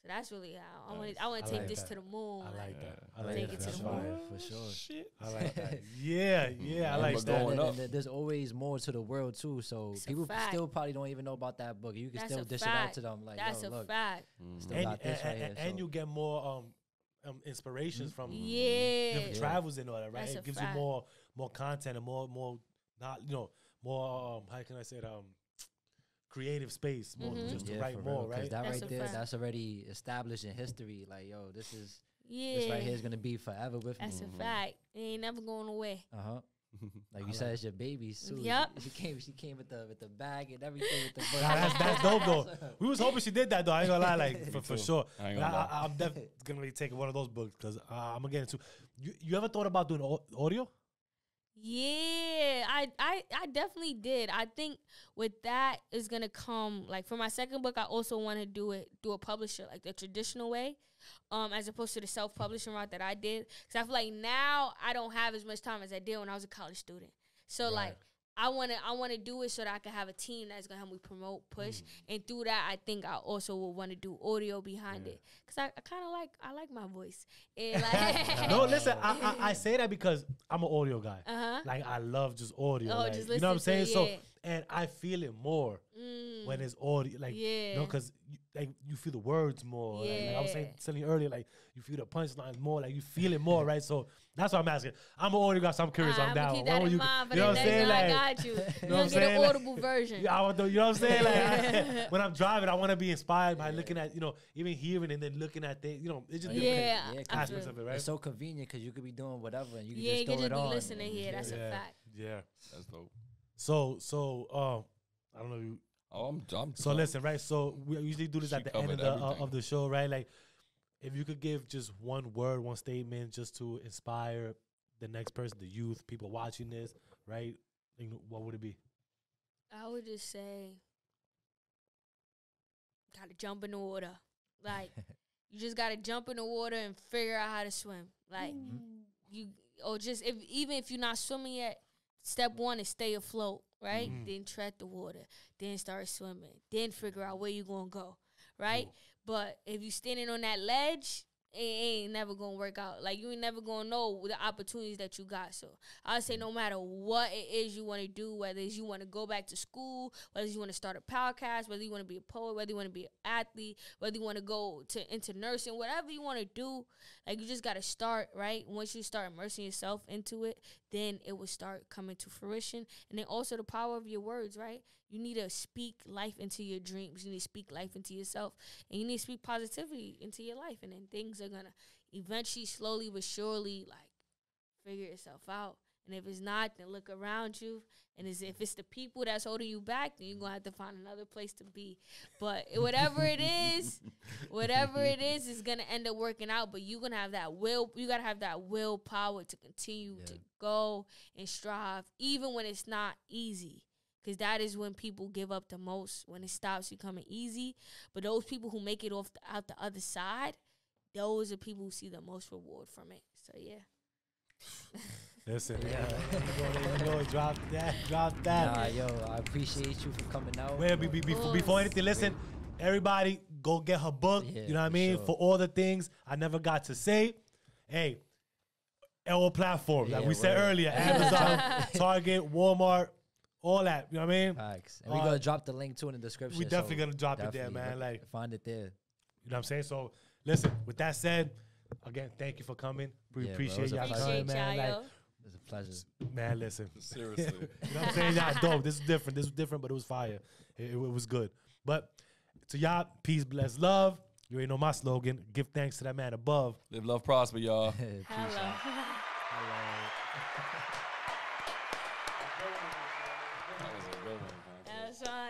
Speaker 4: so that's really how I want to take this to the moon.
Speaker 1: I like that.
Speaker 4: I like take it to the moon
Speaker 2: for sure.
Speaker 1: Shit. I like that. Yeah, I like that.
Speaker 2: And there's always more to the world too. So people still probably don't even know about that book. You can still dish it out to them. Like,
Speaker 4: that's a fact.
Speaker 2: Still got this right here.
Speaker 1: And you get more inspirations from
Speaker 4: different
Speaker 1: travels and all that, right?
Speaker 4: That's
Speaker 1: It gives you more content and more not more how can I say it, creative space, more just to write more, right?
Speaker 2: That right there, that's already established in history. Like, yo, this right here is gonna be forever with me.
Speaker 4: That's a fact. It ain't never going away.
Speaker 2: Like you said, it's your baby.
Speaker 4: Yep.
Speaker 2: She came with the bag and everything with the book.
Speaker 1: That's dope though. We was hoping she did that though. I ain't gonna lie, like for sure. I'm definitely gonna be taking one of those books because I'm gonna get into. You ever thought about doing audio?
Speaker 4: Yeah, I definitely did. I think with that is gonna come like for my second book. I also want to do a publisher like the traditional way, as opposed to the self-publishing route that I did. Because I feel like now I don't have as much time as I did when I was a college student. So like I wanna do it so that I can have a team that's gonna help me promote, push, and through that I think I also will want to do audio behind it. Cause I kind of like my voice. And like
Speaker 1: no, listen, I say that because I'm an audio guy. Like I love just audio. Like,
Speaker 4: just
Speaker 1: you know what I'm saying?
Speaker 4: Yeah.
Speaker 1: So and I feel it more when it's audio. Like because you feel the words more. Like I was saying earlier, like you feel the punchlines more. Like you feel it more, right? So that's what I'm asking. I'm an audio guy, so I'm curious on that.
Speaker 4: Keep that in mind, you know what I'm saying? Like, I got you. You're gonna get an audible version.
Speaker 1: Yeah, you know what I'm saying? Like when I'm driving, I want to be inspired by looking at, even hearing and then looking at things. It's just different aspects of it, right?
Speaker 2: It's so convenient because you could be doing whatever and you can
Speaker 4: just
Speaker 2: throw it on.
Speaker 4: Be listening here. That's a fact.
Speaker 1: Yeah,
Speaker 3: that's dope.
Speaker 1: So I don't know.
Speaker 3: I'm
Speaker 1: so listen, right? So we usually do this at the end of the show, right? Like, if you could give just one word, one statement, just to inspire the next person, the youth, people watching this, right? What would it be?
Speaker 4: I would just say, gotta jump in the water. Like, you just gotta jump in the water and figure out how to swim. Like, even if you're not swimming yet, step one is stay afloat, right? Then tread the water, then start swimming, then figure out where you're gonna go, right? But if you standing on that ledge, it ain't never gonna work out. Like, you ain't never gonna know the opportunities that you got. So I would say no matter what it is you want to do, whether it's you want to go back to school, whether you want to start a podcast, whether you want to be a poet, whether you want to be an athlete, whether you want to go into nursing, whatever you want to do, like, you just got to start, right? Once you start immersing yourself into it, then it will start coming to fruition. And then also the power of your words, right? You need to speak life into your dreams. You need to speak life into yourself. And you need to speak positivity into your life. And then things are going to eventually, slowly but surely, like, figure itself out. And if it's not, then look around you. And if it's the people that's holding you back, then you're going to have to find another place to be. But whatever it is, is going to end up working out. But you're going to have that will. You got to have that willpower to continue to go and strive, even when it's not easy. Because that is when people give up the most, when it stops becoming easy. But those people who make it out the other side, those are people who see the most reward from it. So, yeah.
Speaker 1: Listen, you go, drop that.
Speaker 2: Nah, yo, I appreciate you for coming out.
Speaker 1: Well, before anything, listen, everybody go get her book. You know what I mean? Sure. For all the things I never got to say. Hey, all platforms, like we said earlier, Amazon, Target, Walmart, all that. You know what I mean?
Speaker 2: Facts. And we're gonna drop the link too in the description.
Speaker 1: We definitely
Speaker 2: so
Speaker 1: gonna drop it there,
Speaker 2: definitely
Speaker 1: man. Like,
Speaker 2: find it there.
Speaker 1: you know what I'm saying? So listen, with that said, again, thank you for coming. We
Speaker 2: Yeah, bro, it
Speaker 1: appreciate
Speaker 2: was a
Speaker 1: y'all
Speaker 2: pleasure.
Speaker 1: coming,
Speaker 4: Appreciate
Speaker 1: man.
Speaker 4: y'all,
Speaker 1: Like,
Speaker 4: yo.
Speaker 2: It's a pleasure.
Speaker 1: man, listen.
Speaker 3: Seriously.
Speaker 1: You know what I'm saying? Y'all dope. This is different. This was different, but it was fire. It was good. But to y'all, peace, bless, love. You already know my slogan. Give thanks to that man above.
Speaker 3: Live, love, prosper, y'all.
Speaker 2: Peace
Speaker 4: Hello.
Speaker 2: out.
Speaker 3: That was a good one, man.
Speaker 4: That's right.